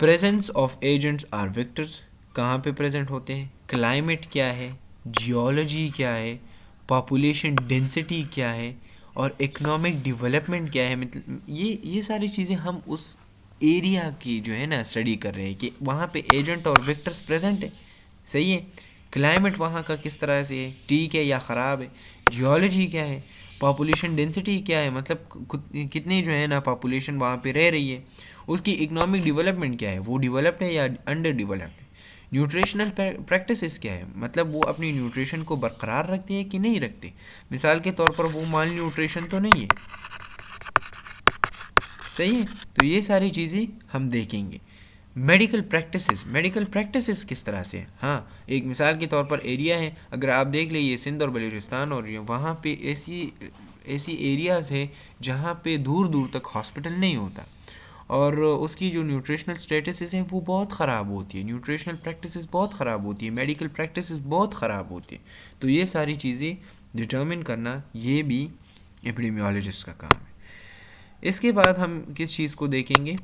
presence of agents or vectors, कहाँ पे प्रेजेंट होते हैं, क्लाइमेट क्या है, जियोलॉजी क्या है, पॉपुलेशन डेंसिटी क्या है, और इकोनॉमिक डेवलपमेंट क्या है। मतलब ये सारी चीज़ें हम उस एरिया की जो है ना स्टडी कर रहे हैं कि वहाँ पे एजेंट और वेक्टर्स प्रेजेंट है, सही है। क्लाइमेट वहाँ का किस तरह से है, ठीक है या ख़राब है। जियोलॉजी क्या है, पॉपुलेशन डेंसिटी क्या है, मतलब कितनी जो है ना पॉपुलेशन वहाँ पे रह रही है। उसकी इकोनॉमिक डेवलपमेंट क्या है, वो डेवलप्ड है या अंडर डेवलप्ड है। न्यूट्रिशनल प्रैक्टिसेस क्या है, मतलब वो अपनी न्यूट्रिशन को बरकरार रखते हैं कि नहीं रखते। मिसाल के तौर पर वो माल न्यूट्रिशन तो नहीं है, सही है। तो ये सारी चीज़ें हम देखेंगे। मेडिकल प्रैक्टिसेस, मेडिकल प्रैक्टिसेस किस तरह से है। हाँ, एक मिसाल के तौर पर एरिया है, अगर आप देख लीजिए सिंध और बलूचिस्तान, और वहाँ पे ऐसी एरियाज़ है जहाँ पे दूर दूर तक हॉस्पिटल नहीं होता, और उसकी जो न्यूट्रिशनल स्टेटसेस हैं वो बहुत ख़राब होती है, न्यूट्रिशनल प्रैक्टिसेस बहुत ख़राब होती है, मेडिकल प्रैक्टिसेस बहुत ख़राब होती है। तो ये सारी चीज़ें डिटर्मिन करना ये भी एपिडेमियोलॉजिस्ट का काम है। इसके बाद हम किस चीज़ को देखेंगे,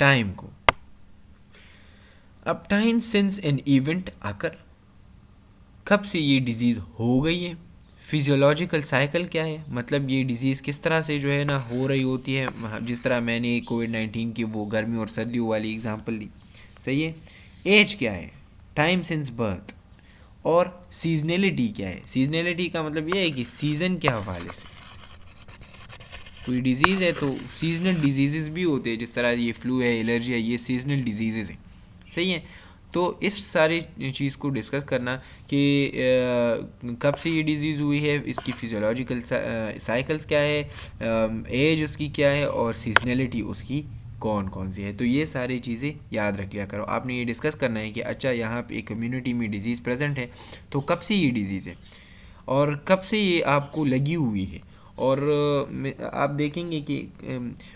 टाइम को। अब टाइम सिंस एन इवेंट आकर, कब से ये डिज़ीज़ हो गई है। फिजियोलॉजिकल साइकिल क्या है, मतलब ये डिज़ीज़ किस तरह से जो है ना हो रही होती है, जिस तरह मैंने कोविड-19 की वो गर्मी और सर्दियों वाली एग्जांपल दी, सही है। एज क्या है, टाइम सिंस बर्थ। और सीजनलिटी क्या है, सीजनलिटी का मतलब ये है कि सीज़न के हवाले से कोई डिज़ीज़ है तो सीजनल डिजीज़ भी होते हैं, जिस तरह ये फ्लू है, एलर्जी है, ये सीजनल डिजीज़ हैं, सही है। तो इस सारी चीज़ को डिस्कस करना कि कब से ये डिज़ीज़ हुई है, इसकी फिजियोलॉजिकल साइकिल्स क्या है, एज उसकी क्या है, और सीजनलिटी उसकी कौन कौन सी है। तो ये सारी चीज़ें याद रख लिया करो। आपने ये डिस्कस करना है कि अच्छा यहाँ पे एक कम्युनिटी में डिज़ीज़ प्रेजेंट है, तो कब से ये डिज़ीज़ है और कब से ये आपको लगी हुई है। और आप देखेंगे कि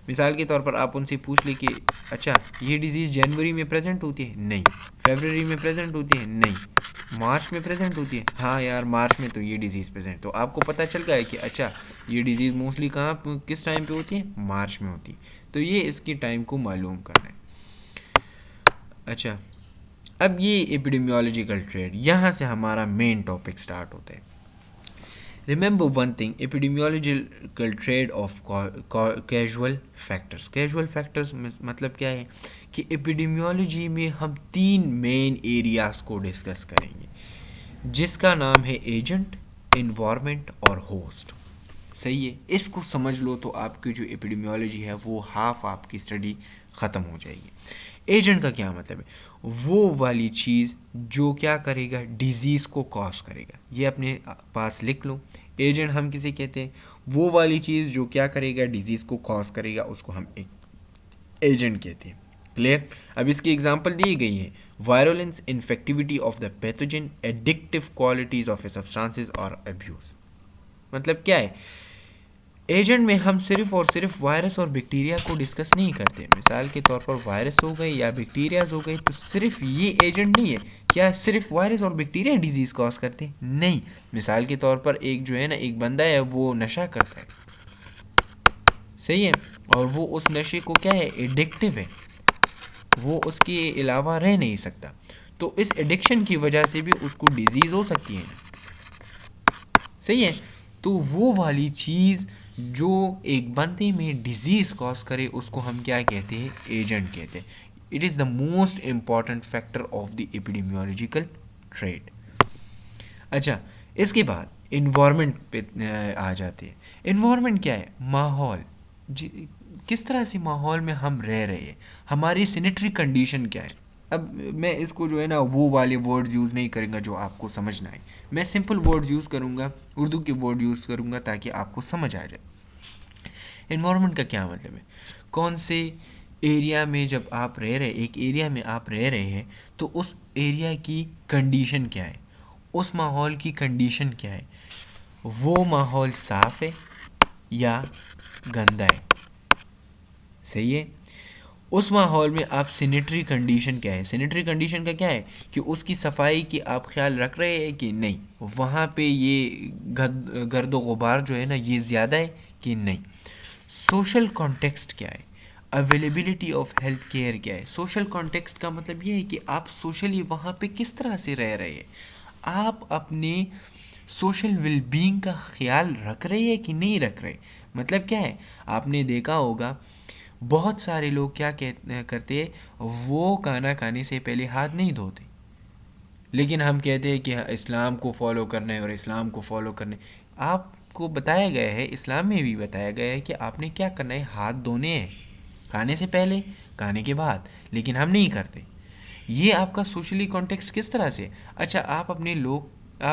मिसाल के तौर पर आप उनसे पूछ लें कि अच्छा ये डिज़ीज़ जनवरी में प्रेजेंट होती है, नहीं। फरवरी में प्रेजेंट होती है, नहीं। मार्च में प्रेजेंट होती है, हाँ यार मार्च में तो ये डिज़ीज़ प्रेजेंट। तो आपको पता चल गया है कि अच्छा ये डिज़ीज़ मोस्टली कहाँ किस टाइम पे होती है, मार्च में होती है। तो ये इसकी टाइम को मालूम करना है। अच्छा, अब ये एपिडेमियोलॉजिकल ट्रेड, यहाँ से हमारा मेन टॉपिक स्टार्ट होता है। Remember one thing, epidemiological trade of casual factors. Casual factors मतलब क्या है कि एपिडेमियोलॉजी में हम 3 मेन एरियाज को डिस्कस करेंगे, जिसका नाम है एजेंट, इन्वायरमेंट और होस्ट। सही है, इसको समझ लो तो आपकी जो एपिडेमियोलॉजी है वो हाफ आपकी स्टडी ख़त्म हो जाएगी। एजेंट का क्या मतलब है, वो वाली चीज़ जो क्या करेगा, डिज़ीज़ को कॉज करेगा। ये अपने पास लिख लो, एजेंट हम किसे कहते हैं, वो वाली चीज़ जो क्या करेगा, डिज़ीज़ को कॉज करेगा, उसको हम एक एजेंट कहते हैं। क्लियर। अब इसकी एग्जांपल दी गई है, virulence, infectivity of the pathogen, addictive qualities of A substances और अब्यूज़। मतलब क्या है, एजेंट में हम सिर्फ और सिर्फ वायरस और बैक्टीरिया को डिस्कस नहीं करते। मिसाल के तौर पर वायरस हो गए या बैक्टीरियाज हो गए, तो सिर्फ ये एजेंट नहीं है। क्या सिर्फ वायरस और बैक्टीरिया डिजीज़ कॉज करते हैं? नहीं। मिसाल के तौर पर एक जो है ना, एक बंदा है वो नशा करता है, सही है, और वो उस नशे को क्या है, एडिक्टिव है, वो उसके अलावा रह नहीं सकता। तो इस एडिक्शन की वजह से भी उसको डिजीज़ हो सकती है, सही है। तो वो वाली चीज़ जो एक बंदे में डिजीज़ कॉज करे, उसको हम क्या कहते हैं, एजेंट कहते हैं। It is the most important factor of the epidemiological trade. अच्छा, इसके बाद इन्वायरमेंट पे आ जाते हैं। इन्वायरमेंट क्या है, माहौल, किस तरह से माहौल में हम रह रहे हैं, हमारी सैनिटरी कंडीशन क्या है। अब मैं इसको जो है ना वो वाले वर्ड्स यूज़ नहीं करूँगा जो आपको समझना है, मैं सिंपल वर्ड्स यूज़ करूँगा, उर्दू के वर्ड यूज़ करूँगा ताकि आपको समझ आ जाए। इन्वायरमेंट का क्या मतलब है, कौन से एरिया में जब आप रह रहे, एक एरिया में आप रह रहे हैं, तो उस एरिया की कंडीशन क्या है, उस माहौल की कंडीशन क्या है, वो माहौल साफ़ है या गंदा है, सही है। उस माहौल में आप सैनिटरी कंडीशन क्या है, सैनिटरी कंडीशन का क्या है कि उसकी सफाई की आप ख्याल रख रहे हैं कि नहीं, वहाँ पे ये गर्द गुबार जो है ना ये ज़्यादा है कि नहीं। सोशल कॉन्टेक्स्ट क्या है, अवेलेबिलिटी ऑफ हेल्थ केयर क्या है। सोशल कॉन्टेक्स्ट का मतलब ये है कि आप सोशली वहाँ पे किस तरह से रह रहे हैं, आप अपने सोशल वेलबींग का ख्याल रख रहे हैं कि नहीं रख रहे। मतलब क्या है, आपने देखा होगा बहुत सारे लोग क्या करते हैं, वो खाना खाने से पहले हाथ नहीं धोते, लेकिन हम कहते हैं कि इस्लाम को फॉलो करना है और इस्लाम को फॉलो करना है। आपको बताया गया है, इस्लाम में भी बताया गया है कि आपने क्या करना है, हाथ धोने हैं, खाने से पहले, खाने के बाद, लेकिन हम नहीं करते। ये आपका सोशली कॉन्टेक्स्ट किस तरह से। अच्छा, आप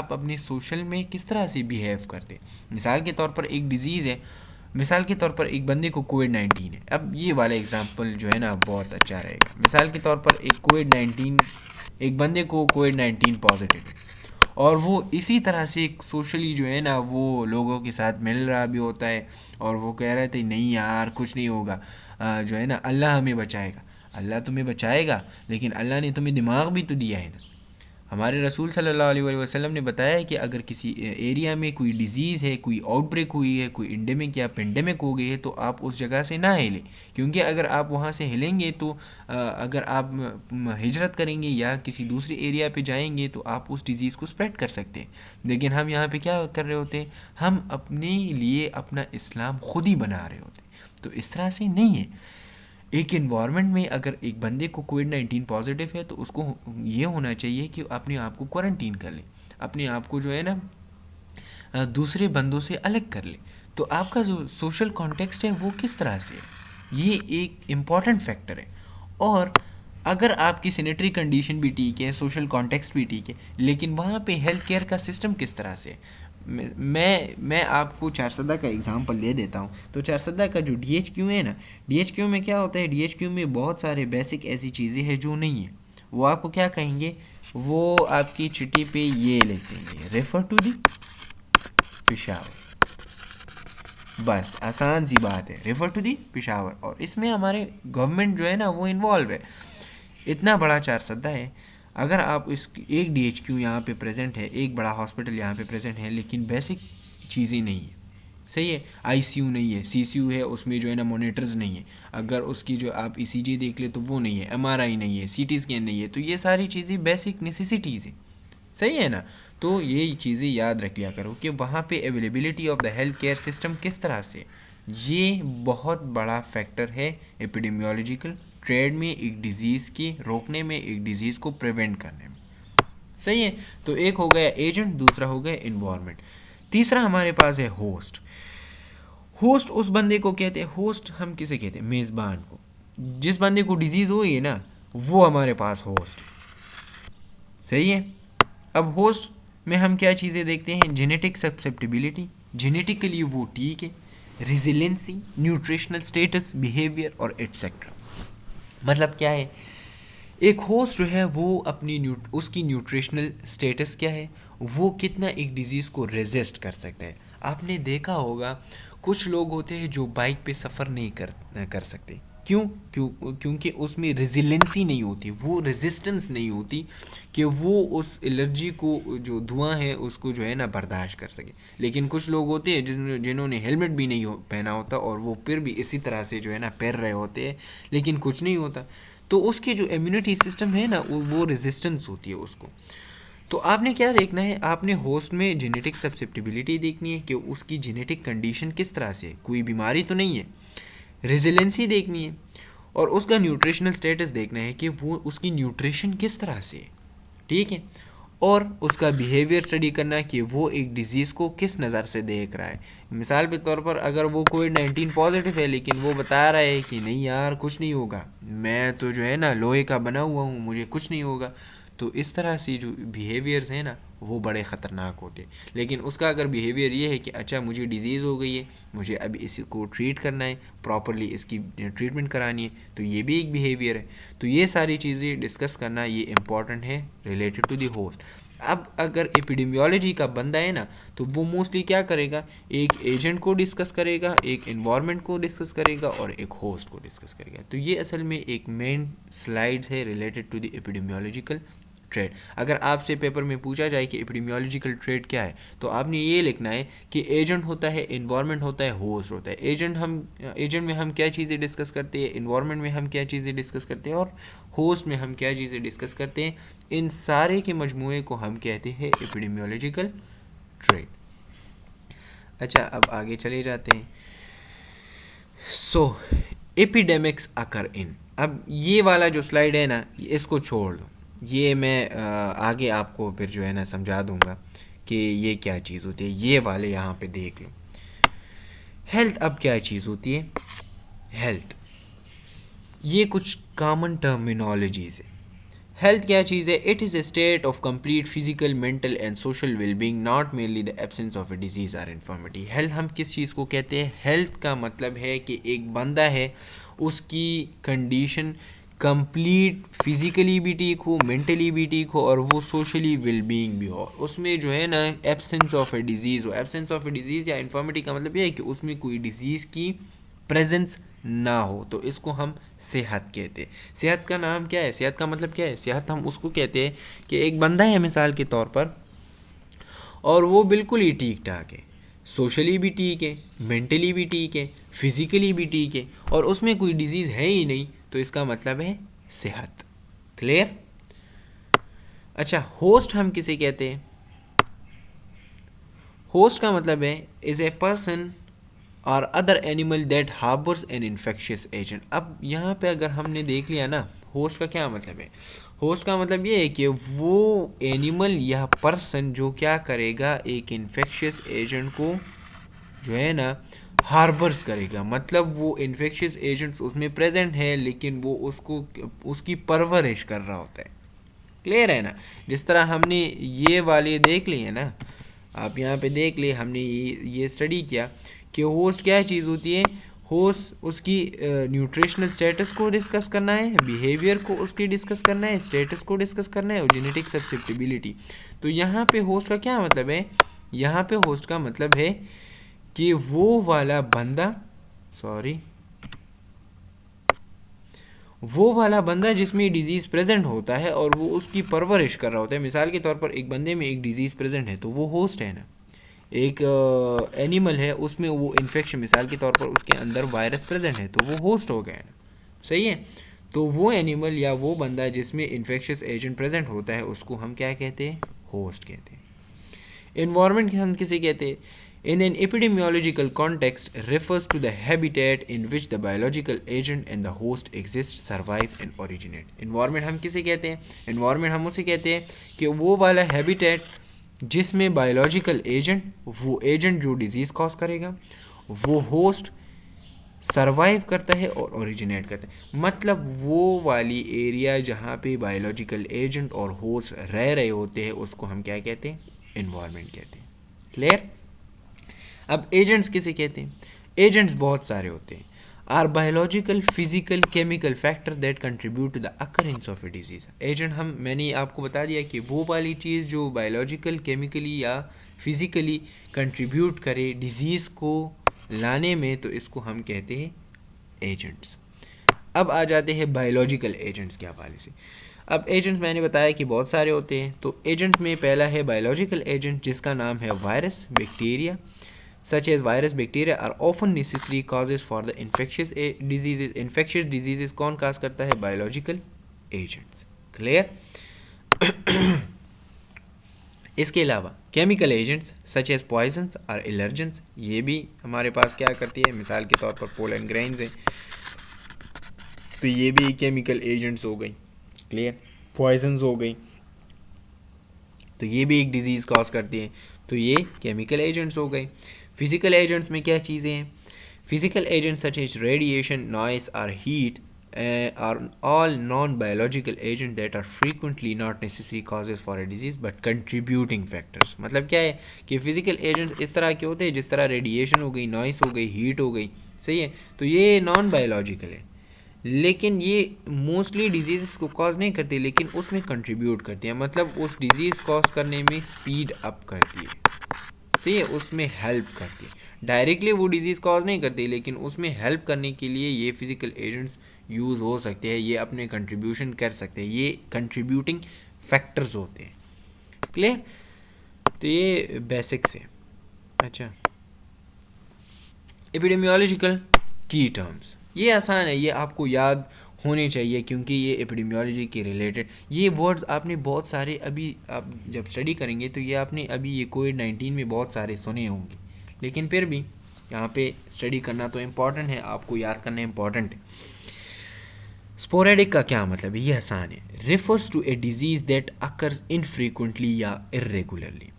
अपने सोशल में किस तरह से बिहेव करते। मिसाल के तौर पर एक डिज़ीज़ है, मिसाल के तौर पर एक बंदे को कोविड-19 है। अब ये वाला एग्जांपल जो है ना बहुत अच्छा रहेगा। मिसाल के तौर पर एक बंदे को कोविड-19 पॉजिटिव है, और वो इसी तरह से सोशली जो है ना वो लोगों के साथ मिल रहा भी होता है, और वो कह रहे थे नहीं यार कुछ नहीं होगा, जो है ना अल्लाह हमें बचाएगा। अल्लाह तुम्हें बचाएगा, लेकिन अल्लाह ने तुम्हें दिमाग भी तो दिया है ना। हमारे रसूल सल्लल्लाहु अलैहि वसल्लम ने बताया है कि अगर किसी एरिया में कोई डिज़ीज़ है, कोई आउटब्रेक हुई है, कोई एंडेमिक या पेंडेमिक हो गई है, तो आप उस जगह से ना हिले, क्योंकि अगर आप वहाँ से हिलेंगे तो अगर आप हिजरत करेंगे या किसी दूसरे एरिया पे जाएंगे तो आप उस डिज़ीज़ को स्प्रेड कर सकते हैं। लेकिन हम यहाँ पे क्या कर रहे होते हैं, हम अपने लिए अपना इस्लाम खुद ही बना रहे होते हैं। तो इस तरह से नहीं है। एक इन्वायरमेंट में अगर एक बंदे को कोविड-19 पॉजिटिव है, तो उसको ये होना चाहिए कि अपने आप को क्वारंटीन कर ले, अपने आप को जो है ना दूसरे बंदों से अलग कर ले। तो आपका जो सोशल कॉन्टेक्स्ट है वो किस तरह से है, ये एक इम्पॉर्टेंट फैक्टर है। और अगर आपकी सैनिटरी कंडीशन भी ठीक है, सोशल कॉन्टेक्स्ट भी ठीक है, लेकिन वहाँ पे हेल्थ केयर का सिस्टम किस तरह से है। मैं आपको चारसदा का एग्ज़ाम्पल दे देता हूँ। तो चारसदा का जो DHQ है ना, DHQ में क्या होता है, DHQ में बहुत सारे बेसिक ऐसी चीज़ें हैं जो नहीं है। वो आपको क्या कहेंगे, वो आपकी चिट्ठी पे ये लिख देंगे, रेफ़र टू दी पेशावर। बस आसान सी बात है, रेफ़र टू दी पेशावर। और इसमें हमारे गवर्नमेंट जो है ना वो इन्वॉल्व है। इतना बड़ा चारसद्दा है, अगर आप इस एक DHQ यहाँ पे प्रेजेंट है, एक बड़ा हॉस्पिटल यहाँ पे प्रेजेंट है, लेकिन बेसिक चीज़ें नहीं है, सही है, ICU नहीं है, CCU है, उसमें जो है ना मोनीटर्स नहीं है, अगर उसकी जो आप ECG देख ले तो वो नहीं है, MRI नहीं है, CT स्कैन नहीं है, तो ये सारी चीज़ें बेसिक नेसेसिटीज़ है, सही है ना। तो ये चीज़ें याद रख लिया करो कि वहाँ पे availability of the health care system किस तरह से, ये बहुत बड़ा फैक्टर है एपिडेमियोलॉजिकल ट्रेड में, एक डिज़ीज़ की रोकने में, एक डिज़ीज़ को प्रिवेंट करने में, सही है। तो एक हो गया एजेंट, दूसरा हो गया इन्वायरमेंट, तीसरा हमारे पास है होस्ट। होस्ट उस बंदे को कहते हैं, होस्ट हम किसे कहते हैं, मेज़बान को। जिस बंदे को डिजीज़ हुई है ना, वो हमारे पास होस्ट, सही है। अब होस्ट में हम क्या चीज़ें देखते हैं, जेनेटिक सब्सेप्टिबिलिटी, जेनेटिकली वो ठीक है, रेजिलेंसी, न्यूट्रिशनल स्टेटस, बिहेवियर और एटसेट्रा। मतलब क्या है, एक होस्ट जो है वो अपनी उसकी न्यूट्रिशनल स्टेटस क्या है, वो कितना एक डिज़ीज़ को रेजिस्ट कर सकता है। आपने देखा होगा कुछ लोग होते हैं जो बाइक पे सफ़र नहीं कर सकते, क्योंकि उसमें रेजिलेंसी नहीं होती, वो रेजिस्टेंस नहीं होती कि वो उस एलर्जी को, जो धुआं है उसको जो है ना बर्दाश्त कर सके। लेकिन कुछ लोग होते हैं जिन्होंने हेलमेट भी नहीं पहना होता और वो फिर भी इसी तरह से जो है ना पैर रहे होते हैं, लेकिन कुछ नहीं होता। तो उसकी जो इम्यूनिटी सिस्टम है ना वो रेजिस्टेंस होती है उसको। तो आपने क्या देखना है, आपने होस्ट में जेनेटिक सब्सेप्टिबिलिटी देखनी है कि उसकी जेनेटिक कंडीशन किस तरह से, कोई बीमारी तो नहीं है, रेजिलेंसी देखनी है, और उसका न्यूट्रिशनल स्टेटस देखना है कि वो उसकी न्यूट्रिशन किस तरह से है, ठीक है, और उसका बिहेवियर स्टडी करना है कि वो एक डिज़ीज़ को किस नज़र से देख रहा है। मिसाल के तौर पर अगर वो कोविड-19 पॉजिटिव है, लेकिन वो बता रहा है कि नहीं यार कुछ नहीं होगा, मैं तो जो है ना लोहे का बना हुआ हूँ, मुझे कुछ नहीं होगा, तो इस तरह से जो बिहेवियर्स हैं ना वो बड़े ख़तरनाक होते हैं। लेकिन उसका अगर बिहेवियर ये है कि अच्छा मुझे डिज़ीज़ हो गई है, मुझे अब इसको ट्रीट करना है, प्रॉपरली इसकी ट्रीटमेंट करानी है, तो ये भी एक बिहेवियर है। तो ये सारी चीज़ें डिस्कस करना ये इम्पॉर्टेंट है रिलेटेड टू द होस्ट। अब अगर एपिडेमियोलॉजी का बंदा है ना, तो वो मोस्टली क्या करेगा, एक एजेंट को डिस्कस करेगा, एक एनवायरनमेंट को डिस्कस करेगा और एक होस्ट को डिस्कस करेगा। तो ये असल में एक मेन स्लाइड्स है related to the epidemiological triad. अगर आपसे पेपर में पूछा जाए कि एपिडेमियोलॉजिकल ट्रेड क्या है, तो आपने ये लिखना है कि एजेंट होता है, एनवायरनमेंट होता है, होस्ट होता है। एजेंट में हम क्या चीज़ें डिस्कस करते हैं, एनवायरनमेंट में हम क्या चीज़ें डिस्कस करते हैं और होस्ट में हम क्या चीज़ें डिस्कस करते हैं। इन सारे के मजमूए को हम कहते हैं एपिडेमियोलॉजिकल ट्रेड। अच्छा, अब आगे चले जाते हैं। सो एपिडेमिक्स अकर इन, अब ये वाला जो स्लाइड है ना इसको छोड़ दो, ये मैं आगे आपको फिर जो है ना समझा दूंगा कि ये क्या चीज़ होती है। ये वाले यहाँ पे देख लो, हेल्थ अब क्या चीज़ होती है। हेल्थ ये कुछ कॉमन टर्मिनोलॉजीज है। हेल्थ क्या चीज़ है, it is a state of complete physical, mental and social wellbeing, not mainly the absence of a disease or infirmity. Health हम किस चीज़ को कहते हैं, हेल्थ का मतलब है कि एक बंदा है उसकी कंडीशन कंप्लीट फिज़िकली भी ठीक हो, मेंटली भी ठीक हो और वो सोशली वेलबींग भी हो, उसमें जो है ना एब्सेंस ऑफ ए डिज़ीज़ हो। एब्सेंस ऑफ ए डिज़ीज़ या इन्फॉर्मिटी का मतलब ये है कि उसमें कोई डिज़ीज़ की प्रेजेंस ना हो, तो इसको हम सेहत कहते हैं। सेहत का नाम क्या है, सेहत का मतलब क्या है, सेहत हम उसको कहते हैं कि एक बंदा है मिसाल के तौर पर और वो बिल्कुल ही ठीक ठाक है, सोशली भी ठीक है, मेंटली भी ठीक है, फिज़िकली भी ठीक है और उसमें कोई डिज़ीज़ है ही नहीं, तो इसका मतलब है सेहत। क्लियर। अच्छा, होस्ट हम किसे कहते हैं, होस्ट का मतलब है इज़ ए पर्सन और other animal that harbours an infectious agent. अब यहाँ पे अगर हमने देख लिया ना होस्ट का क्या मतलब है, होस्ट का मतलब ये है कि वो एनिमल या पर्सन जो क्या करेगा, एक इन्फेक्शियस एजेंट को जो है ना हार्बर्स करेगा, मतलब वो इन्फेक्शियस एजेंट्स उसमें प्रेजेंट है लेकिन वो उसको उसकी परवरिश कर रहा होता है। क्लियर है ना? जिस तरह हमने ये वाले देख लिए है ना, आप यहाँ पे देख लिए, हमने ये स्टडी किया कि होस्ट क्या चीज़ होती है। होस्ट उसकी न्यूट्रिशनल स्टेटस को डिस्कस करना है, बिहेवियर को उसकी डिस्कस करना है, स्टेटस को डिस्कस करना है और जेनेटिक सब्सिप्टिबिलिटी। तो यहाँ पे होस्ट का क्या मतलब है? यहाँ पे होस्ट का मतलब है कि वो वाला बंदा, सॉरी, वो वाला बंदा जिसमें डिजीज़ प्रेजेंट होता है और वो उसकी परवरिश कर रहा होता है। मिसाल के तौर पर एक बंदे में एक डिजीज़ प्रेजेंट है तो वो होस्ट है ना। एक एनिमल है उसमें वो इन्फेक्शन, मिसाल के तौर पर उसके अंदर वायरस प्रेजेंट है तो वो होस्ट हो गया है ना। सही है? तो वो एनिमल या वो बंदा जिसमें इन्फेक्शियस एजेंट प्रेजेंट होता है उसको हम क्या कहते हैं? होस्ट कहते हैं। इन्वायरमेंट हम किसे कहते हैं? In an epidemiological context, refers to the habitat in which the biological agent and the host exist, survive and originate. Environment हम किसे कहते हैं? Environment हम उसे कहते हैं कि वो वाला habitat जिसमें बायोलॉजिकल एजेंट, वो एजेंट जो डिजीज़ कॉज करेगा, वो होस्ट सरवाइव करता है और ओरिजिनेट करता है। मतलब वो वाली एरिया जहाँ पे बायोलॉजिकल एजेंट और होस्ट रह रहे होते हैं उसको हम क्या कहते हैं? इन्वायरमेंट कहते हैं। क्लियर? अब एजेंट्स किसे कहते हैं? एजेंट्स बहुत सारे होते हैं। Or biological, physical, chemical factor that contribute to the occurrence of a disease. Agent मैंने आपको बता दिया कि वो वाली चीज़ जो बायोलॉजिकल, केमिकली या फिजिकली कंट्रीब्यूट करे डिजीज़ को लाने में, तो इसको हम कहते हैं एजेंट्स। अब आ जाते हैं बायोलॉजिकल एजेंट्स के हवाले से। अब एजेंट्स मैंने बताया कि बहुत सारे होते हैं। तो एजेंट्स में पहला है बायोलॉजिकल एजेंट जिसका नाम है virus, bacteria. Such as virus, bacteria are often necessary causes for the infectious diseases. Infectious diseases कौन काज करता है? Biological agents. Clear? इसके अलावा chemical agents such as poisons or allergens, ये भी हमारे पास क्या करती है? मिसाल के तौर पर pollen grains हैं तो ये भी chemical agents हो गई। Clear? Poisons हो गई तो ये भी एक डिजीज़ कॉज करती है, तो ये केमिकल एजेंट्स हो गए। फिजिकल एजेंट्स में क्या चीज़ें हैं? Physical agents such as radiation, noise और heat are all non biological agent that are frequently not necessary causes for a disease but contributing factors. मतलब क्या है कि फिजिकल एजेंट्स इस तरह के होते हैं जिस तरह रेडिएशन हो गई, नॉइस हो गई, हीट हो गई। सही है? तो ये नॉन बायोलॉजिकल है लेकिन ये मोस्टली डिजीज़ को कॉज नहीं करती लेकिन उसमें कंट्रीब्यूट करती है, मतलब उस डिजीज़ कॉज करने में स्पीड अप करती है। सही है? उसमें हेल्प करती है। डायरेक्टली वो डिजीज़ कॉज नहीं करती लेकिन उसमें हेल्प करने के लिए ये फिजिकल एजेंट्स यूज़ हो सकते हैं, ये अपने कंट्रीब्यूशन कर सकते हैं, ये कंट्रीब्यूटिंग फैक्टर्स होते हैं। क्लियर? तो ये बेसिक्स है। अच्छा, एपिडेमियोलॉजिकल की टर्म्स, ये आसान है, ये आपको याद होने चाहिए क्योंकि ये एपिडेमियोलॉजी के रिलेटेड ये वर्ड्स आपने बहुत सारे अभी आप जब स्टडी करेंगे तो ये आपने अभी ये कोविड-19 में बहुत सारे सुने होंगे, लेकिन फिर भी यहाँ पे स्टडी करना तो इम्पॉर्टेंट है, आपको याद करना इम्पॉर्टेंट है। स्पोरेडिक का क्या मतलब है? ये आसान है। Refers to a disease that occurs infrequently या इरेगुलरली।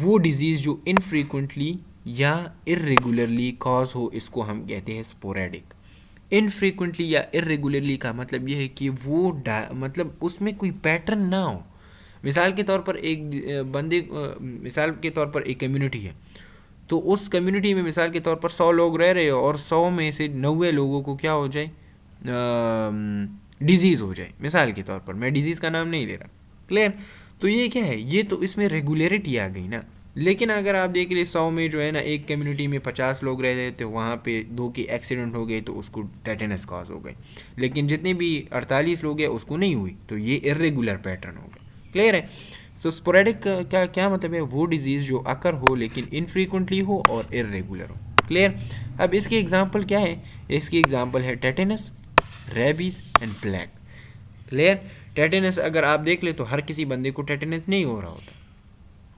वो डिजीज़ जो इनफ्रीक्वेंटली या इरेगुलरली कॉज हो इसको हम कहते हैं स्पोरेडिक। इनफ्रीक्वेंटली या इरेगुलरली का मतलब ये है कि वो मतलब उसमें कोई पैटर्न ना हो। मिसाल के तौर पर एक बंदे मिसाल के तौर पर एक कम्युनिटी है तो उस कम्युनिटी में मिसाल के तौर पर 100 लोग रह रहे हो और 100 में से 90 लोगों को क्या हो जाए? डिजीज़ हो जाए। मिसाल के तौर पर मैं डिजीज़ का नाम नहीं ले रहा। क्लियर? तो ये क्या है? ये तो इसमें रेगुलरिटी आ गई ना। लेकिन अगर आप देख लिए 100 में जो है ना एक कम्युनिटी में 50 लोग रह रहे थे, वहाँ पे 2 के एक्सीडेंट हो गए तो उसको टेटेनस कॉज हो गई, लेकिन जितने भी 48 लोग हैं उसको नहीं हुई, तो ये इरेगुलर पैटर्न हो गया। क्लियर है? तो स्पोरेडिक का क्या मतलब है? वो डिजीज़ जो अकर हो लेकिन इनफ्रीक्वेंटली हो और इरेगुलर हो। क्लियर? अब इसकी एग्जांपल क्या है? इसकी एग्जांपल है tetanus, rabies and plague. Clear? Tetanus अगर आप देख ले तो हर किसी बंदे को टेटेनस नहीं हो रहा होता,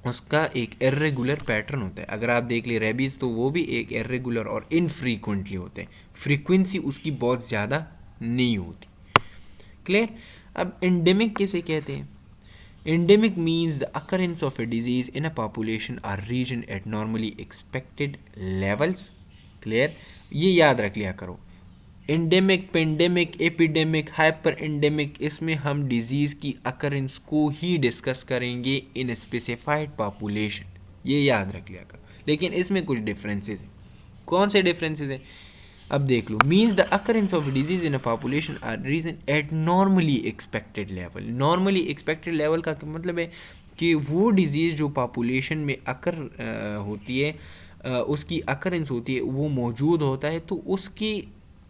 उसका एक इरेगुलर पैटर्न होता है। अगर आप देख ले रेबीज़ तो वो भी एक इरेगुलर और इनफ्रीक्वेंटली होते हैं, फ्रीक्वेंसी उसकी बहुत ज़्यादा नहीं होती। क्लियर? अब एंडेमिक किसे कहते हैं? Endemic means the occurrence of a disease in a population or region at normally expected levels clear, ये याद रख लिया करो। Endemic, pandemic, epidemic, hyper endemic, इसमें हम डिजीज़ की अकरेंस को ही डिस्कस करेंगे इन स्पेसिफाइड पॉपुलेशन, ये याद रख लिया करो। लेकिन इसमें कुछ डिफरेंसेस हैं। कौन से डिफरेंसेस हैं? अब देख लो। Means the occurrence of disease in a population or region at normally expected level. Normally expected level का मतलब है कि वो डिजीज़ जो पॉपुलेशन में अकर होती है, उसकी अकरेंस होती है, वो मौजूद होता है, तो उसकी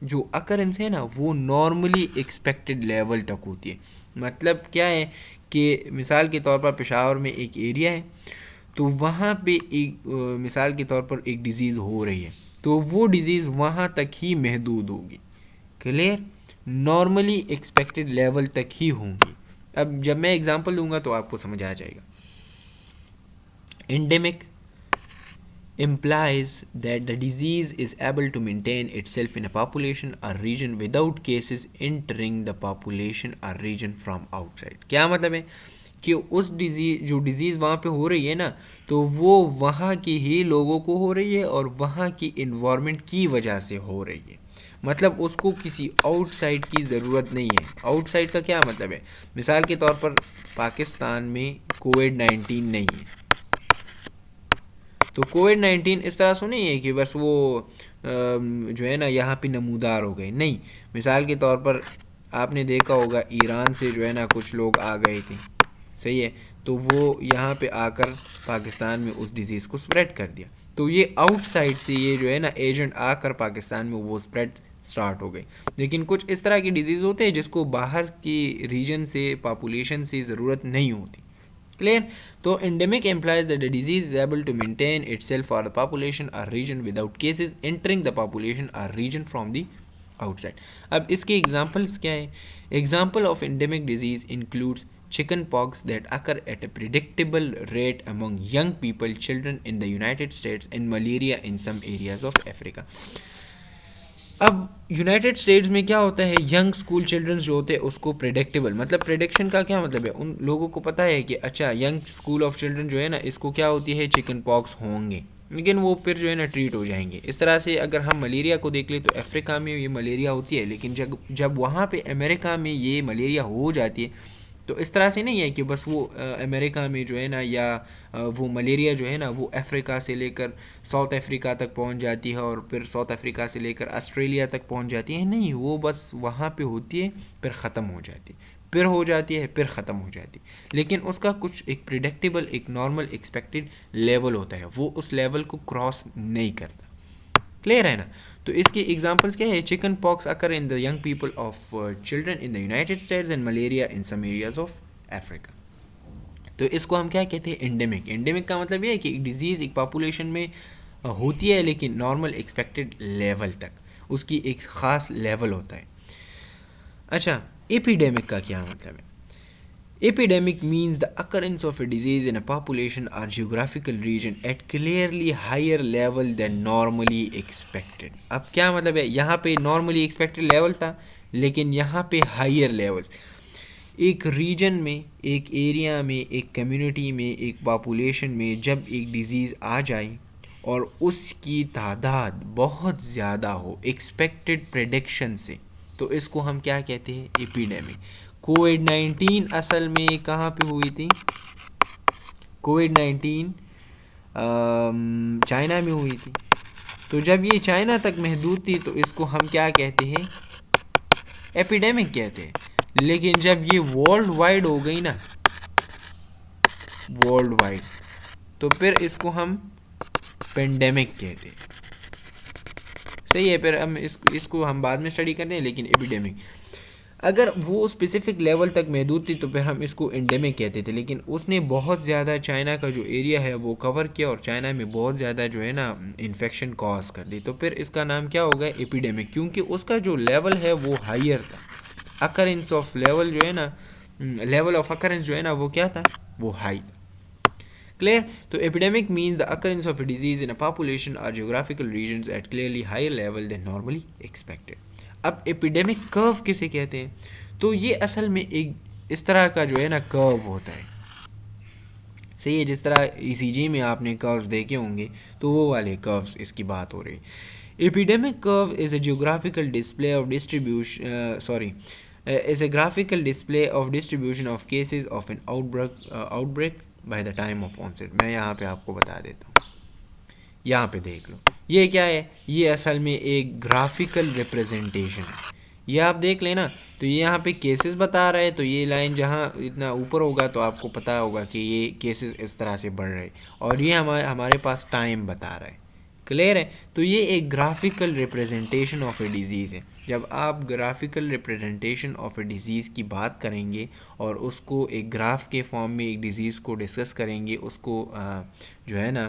जो अकरेंस है ना वो नॉर्मली एक्सपेक्टेड लेवल तक होती है। मतलब क्या है कि मिसाल के तौर पर पेशावर में एक एरिया है, तो वहाँ पे एक मिसाल के तौर पर एक डिज़ीज़ हो रही है, तो वो डिज़ीज़ वहाँ तक ही महदूद होगी। क्लियर, नॉर्मली एक्सपेक्टेड लेवल तक ही होंगी। अब जब मैं एग्जांपल दूंगा तो आपको समझ आ जाएगा। Endemic implies that the disease is able to maintain itself in a population or region without cases entering the population or region from outside। क्या मतलब है कि उस डिजीज़, जो डिज़ीज़ वहाँ पे हो रही है ना, तो वो वहाँ के ही लोगों को हो रही है और वहाँ की इन्वायरमेंट की वजह से हो रही है। मतलब उसको किसी आउटसाइड की ज़रूरत नहीं है। आउटसाइड का क्या मतलब है? मिसाल के तौर पर पाकिस्तान में कोविड-19 नहीं है, तो कोविड-19 इस तरह से नहीं है कि बस वो जो है ना यहाँ पे नमूदार हो गए, नहीं। मिसाल के तौर पर आपने देखा होगा ईरान से जो है ना कुछ लोग आ गए थे, सही है, तो वो यहाँ पे आकर पाकिस्तान में उस डिज़ीज़ को स्प्रेड कर दिया। तो ये आउटसाइड से ये जो है ना एजेंट आकर पाकिस्तान में वो स्प्रेड स्टार्ट हो गई। लेकिन कुछ इस तरह की डिजीज़ होते हैं जिसको बाहर की रीजन से, पॉपुलेशन से ज़रूरत नहीं होती। क्लियर, तो endemic implies that the disease is able to maintain itself for the population or region without cases entering the population or region from the outside. अब इसके एग्जांपल्स क्या है? Example of endemic disease includes chicken pox that occur at a predictable rate among young people, children in the United States, and malaria in some areas of Africa। अब United states में क्या होता है, young school children's जो होते हैं उसको predictable, मतलब प्रेडिक्शन का क्या मतलब है, उन लोगों को पता है कि अच्छा यंग स्कूल ऑफ चिल्ड्रन जो है ना इसको क्या होती है, चिकन पॉक्स होंगे, लेकिन वो फिर जो है ना ट्रीट हो जाएंगे। इस तरह से अगर हम मलेरिया को देख लें तो अफ्रीका में ये मलेरिया होती है, लेकिन जब वहाँ पे अमेरिका में ये मलेरिया हो जाती है, तो इस तरह से नहीं है कि बस वो अमेरिका में जो है ना या वो मलेरिया जो है ना वो अफ्रीका से लेकर साउथ अफ्रीका तक पहुंच जाती है और फिर साउथ अफ्रीका से लेकर ऑस्ट्रेलिया तक पहुंच जाती है। नहीं, वो बस वहाँ पे होती है, फिर ख़त्म हो जाती है, फिर हो जाती है, फिर ख़त्म हो जाती है। लेकिन उसका कुछ एक प्रिडिक्टेबल, एक नॉर्मल एक्सपेक्टेड लेवल होता है, वो उस लेवल को क्रॉस नहीं करता। क्लियर है ना? तो इसकी एग्जांपल्स क्या है? Chicken pox occur in the young people of children in the United States and malaria in some areas of Africa. तो इसको हम क्या कहते हैं? एंडेमिक। एंडेमिक का मतलब ये है कि एक डिजीज़ एक पॉपुलेशन में होती है, लेकिन नॉर्मल एक्सपेक्टेड लेवल तक, उसकी एक ख़ास लेवल होता है। अच्छा, एपिडेमिक का क्या मतलब है? Epidemic means the occurrence of a disease in a population or geographical region at clearly higher level than normally expected। अब क्या मतलब है? यहाँ पे normally expected level था, लेकिन यहाँ पे higher level। एक रीजन में, एक एरिया में, एक कम्युनिटी में, एक पॉपुलेशन में जब एक डिज़ीज़ आ जाए और उसकी तादाद बहुत ज़्यादा हो एक्सपेक्टेड प्रेडिक्शन से, तो इसको हम क्या कहते हैं? एपिडेमिक। कोविड-19 असल में कहाँ पे हुई थी? कोविड-19 चाइना में हुई थी। तो जब ये चाइना तक महदूद थी तो इसको हम क्या कहते हैं? एपिडेमिक कहते हैं। लेकिन जब ये वर्ल्ड वाइड हो गई ना, वर्ल्ड वाइड, तो फिर इसको हम पेंडेमिक कहते हैं। सही है, फिर हम इसको हम बाद में स्टडी करते हैं। लेकिन एपिडेमिक अगर वो स्पेसिफिक लेवल तक महदूद थी तो फिर हम इसको एंडेमिक कहते थे, लेकिन उसने बहुत ज़्यादा चाइना का जो एरिया है वो कवर किया और चाइना में बहुत ज़्यादा जो है ना इन्फेक्शन कॉज कर दी, तो फिर इसका नाम क्या होगा? एपिडेमिक, क्योंकि उसका जो लेवल है वो हायर था। अकरेंस ऑफ लेवल जो है ना, लेवल ऑफ अकरेंस जो है ना वो क्या था? वो हाई था। क्लियर? तो epidemic means the occurrence of a disease in a population or geographical regions at clearly higher level than normally expected. अब एपिडेमिक कर्व किसे कहते हैं? तो ये असल में एक इस तरह का जो है ना कर्व होता है, सही है, जिस तरह ईसीजी में आपने कर्व्स देखे होंगे, तो वो वाले कर्व्स इसकी बात हो रही है। Epidemic curve is a geographical display of is a graphical display of distribution of cases of an outbreak by the time of onset. मैं यहाँ पे आपको बता देता हूँ, यहाँ पे देख लो, ये क्या है, ये असल में एक ग्राफिकल रिप्रेजेंटेशन है। ये आप देख लेना, तो ये यहाँ पे केसेस बता रहा है, तो ये लाइन जहाँ इतना ऊपर होगा तो आपको पता होगा कि ये केसेस इस तरह से बढ़ रहे, और ये हमारे पास टाइम बता रहा है। क्लियर है? तो ये एक graphical representation of A disease है। जब आप graphical representation of A disease की बात करेंगे और उसको एक ग्राफ के फॉर्म में एक डिज़ीज़ को डिस्कस करेंगे, उसको जो है ना,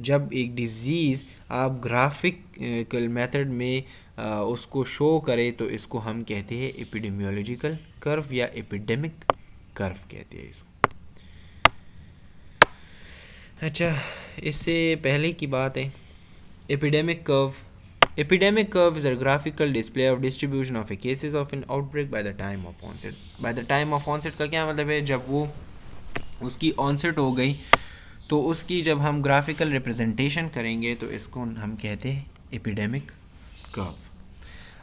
जब एक डिज़ीज़ आप ग्राफिकल मेथड में उसको शो करें तो इसको हम कहते हैं एपिडेमियोलॉजिकल कर्व या एपिडेमिक कर्व कहते हैं इसको। अच्छा, इससे पहले की बात है epidemic curve. Epidemic curve is a graphical display of distribution of a cases of an outbreak by the time of onset. By the time of onset का क्या मतलब है? जब वो उसकी onset हो गई तो उसकी जब हम ग्राफिकल रिप्रेजेंटेशन करेंगे तो इसको हम कहते हैं एपिडेमिक कर्व।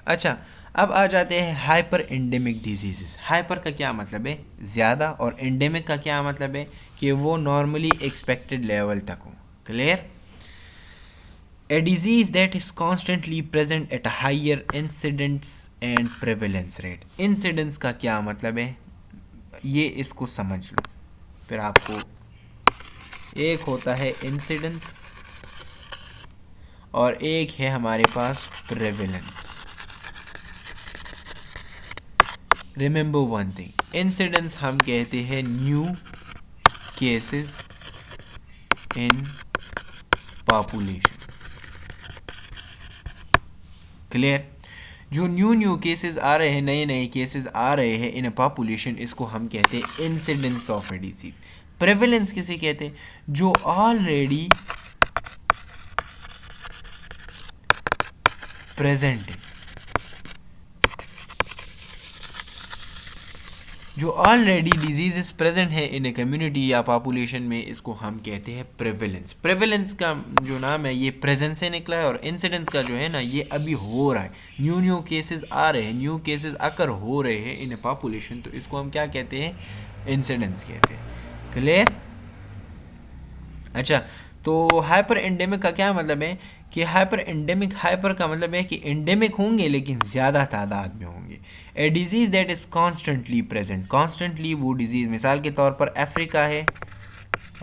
अच्छा, अब आ जाते हैं हाइपर एंडेमिक डिजीज़। हाइपर का क्या मतलब है? ज़्यादा, और एंडेमिक का क्या मतलब है? कि वो नॉर्मली एक्सपेक्टेड लेवल तक हो। Clear? A disease that is constantly present at a higher incidence and prevalence rate. Incidence का क्या मतलब है? ये इसको समझ लो, फिर आपको एक होता है इंसिडेंस और एक है हमारे पास prevalence. Remember one thing, incidence हम कहते हैं new cases in population. Clear? जो न्यू केसेस आ रहे हैं, नए केसेस आ रहे हैं इन अ पॉपुलेशन, इसको हम कहते हैं incidence of a disease. Prevalence किसे कहते हैं? जो ऑलरेडी प्रेजेंट है, जो ऑलरेडी डिजीजेस प्रेजेंट है इन ए कम्युनिटी या पॉपुलेशन में, इसको हम कहते हैं प्रेवलेंस। प्रेवलेंस का जो नाम है ये प्रेजेंस से निकला है, और इंसिडेंस का जो है ना, ये अभी हो रहा है। न्यू केसेस आ रहे हैं, न्यू केसेस आकर हो रहे हैं इन ए पॉपुलेशन, तो इसको हम क्या कहते हैं? इंसिडेंस कहते हैं। क्लियर? अच्छा, तो हाइपर एंडेमिक का क्या मतलब है? कि हाइपर एंडेमिक, हाइपर का मतलब है कि एंडेमिक होंगे लेकिन ज़्यादा तादाद में होंगे। ए disease that is constantly present. Constantly वो डिजीज़, मिसाल के तौर पर अफ्रीका है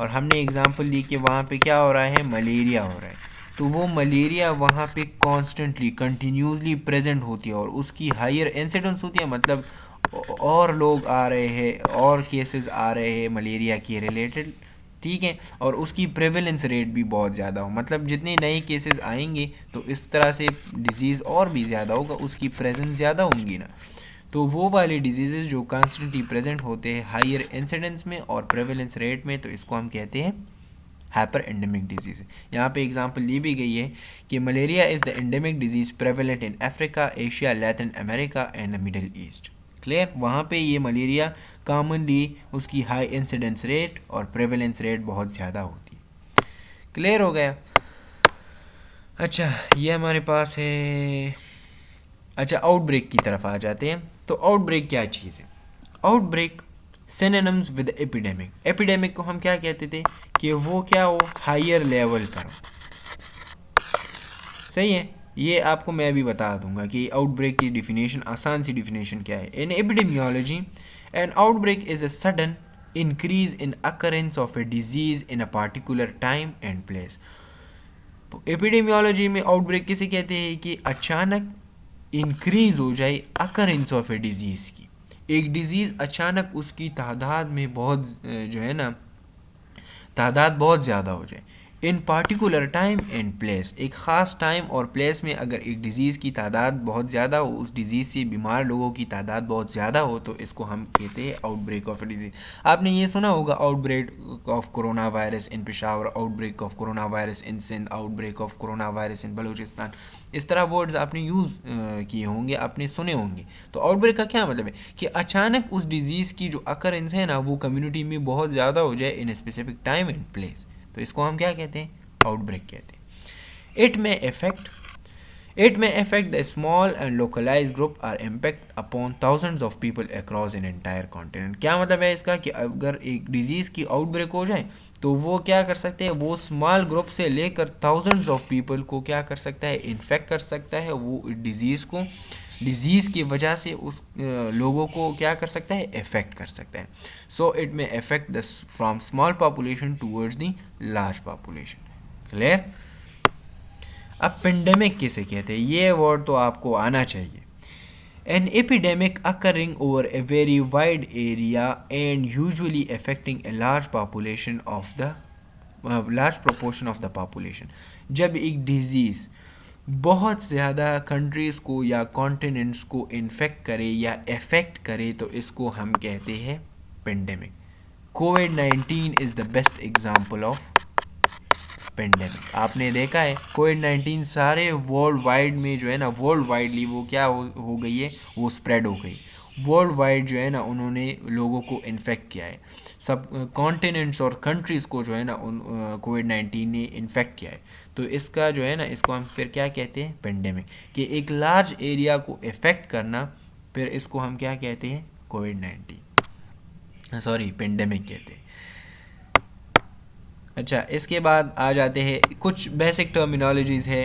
और हमने एग्जांपल दी कि वहाँ पे क्या हो रहा है? मलेरिया हो रहा है, तो वो मलेरिया वहाँ पे कॉन्स्टेंटली कंटिन्यूसली प्रेजेंट होती है और उसकी हायर इंसिडेंस होती है। मतलब और लोग आ रहे हैं और केसेस आ रहे हैं मलेरिया के रिलेटेड, ठीक है, और उसकी प्रेवलेंस रेट भी बहुत ज़्यादा हो। मतलब जितने नए केसेस आएंगे तो इस तरह से डिज़ीज़ और भी ज़्यादा होगा, उसकी प्रेजेंस ज़्यादा होंगी ना। तो वो वाले डिजीज़ जो कॉन्स्टेंटली प्रेजेंट होते हैं हायर इंसिडेंस में और प्रेवलेंस रेट में, तो इसको हम कहते हैं हाइपर एंडेमिक डिजीज़। यहाँ पे एग्जांपल दी भी गई है कि malaria is the endemic disease prevalent in Africa, Asia, Latin America and the middle east. Clear? वहाँ पे ये मलेरिया कॉमनली उसकी हाई इंसिडेंस रेट और प्रेवलेंस रेट बहुत ज़्यादा होती है। क्लियर हो गया? अच्छा, ये हमारे पास है। अच्छा, आउटब्रेक की तरफ आ जाते हैं। तो आउटब्रेक क्या चीज़ है? Outbreak synonyms with epidemic. Epidemic को हम क्या कहते थे? कि वो क्या हो? हायर लेवल पर हो। सही है? ये आपको मैं भी बता दूंगा कि आउटब्रेक की डिफिनेशन, आसान सी डिफिनेशन क्या है। In epidemiology, an outbreak is a sudden increase in occurrence of a disease in a particular time and place. Epidemiology में आउटब्रेक किसे कहते हैं? कि अचानक इंक्रीज हो जाए अकरेंस ऑफ ए डिजीज़ की। एक डिज़ीज़ अचानक उसकी तादाद में बहुत जो है ना, तादाद बहुत ज़्यादा हो जाए। इन पार्टिकुलर टाइम एंड प्लेस, एक ख़ास टाइम और प्लेस में अगर एक डिज़ीज़ की तादाद बहुत ज़्यादा हो, उस डिज़ीज़ से बीमार लोगों की तादाद बहुत ज़्यादा हो, तो इसको हम कहते हैं आउटब्रेक ऑफ ए डिज़ीज़। आपने ये सुना होगा, outbreak of corona virus in Peshawar, outbreak of corona virus in Sindh, outbreak of corona virus in Balochistan. इस तरह वर्ड्स आपने यूज़ किए होंगे, आपने सुने होंगे। तो आउटब्रेक का क्या मतलब है? कि अचानक उस डिज़ीज़ की जो अकरेंस है ना, वो कम्युनिटी में बहुत ज़्यादा हो जाए in specific time and place, तो इसको हम क्या कहते हैं? आउटब्रेक कहते हैं। It may affect a small and localized group or impact upon thousands of people across an entire continent. क्या मतलब है इसका कि अगर एक डिजीज़ की आउटब्रेक हो जाए तो वो क्या कर सकते हैं, वो स्मॉल ग्रुप से लेकर थाउजेंड्स ऑफ पीपल को क्या कर सकता है, इन्फेक्ट कर सकता है, वो डिज़ीज़ की वजह से उस लोगों को क्या कर सकता है, इफ़ेक्ट कर सकता है. So it may affect the from small population towards the large population. Clear. अब पेंडेमिक किसे कहते हैं, ये वर्ड तो आपको आना चाहिए. An epidemic occurring over a very wide area and usually affecting a large proportion of the population. जब एक डिजीज़ बहुत ज़्यादा कंट्रीज़ को या कॉन्टिनेंट्स को इन्फेक्ट करे या अफेक्ट करे तो इसको हम कहते हैं pandemic. Covid is the best example of pandemic. आपने देखा है कोविड-19 सारे वर्ल्ड वाइड में जो है ना, वर्ल्ड वाइडली वो क्या हो गई है, वो स्प्रेड हो गई. वर्ल्ड वाइड जो है ना उन्होंने लोगों को इन्फेक्ट किया है. सब कॉन्टिनेंट्स और कंट्रीज़ को जो है ना कोविड-19 ने इन्फेक्ट किया है. तो इसका जो है ना, इसको हम फिर क्या कहते हैं, पेंडेमिक. कि एक लार्ज एरिया को इफ़ेक्ट करना, फिर इसको हम क्या कहते हैं, कोविड-19 सॉरी पेंडेमिक कहते हैं. अच्छा, इसके बाद आ जाते हैं कुछ बेसिक टर्मिनोलॉजीज़ है.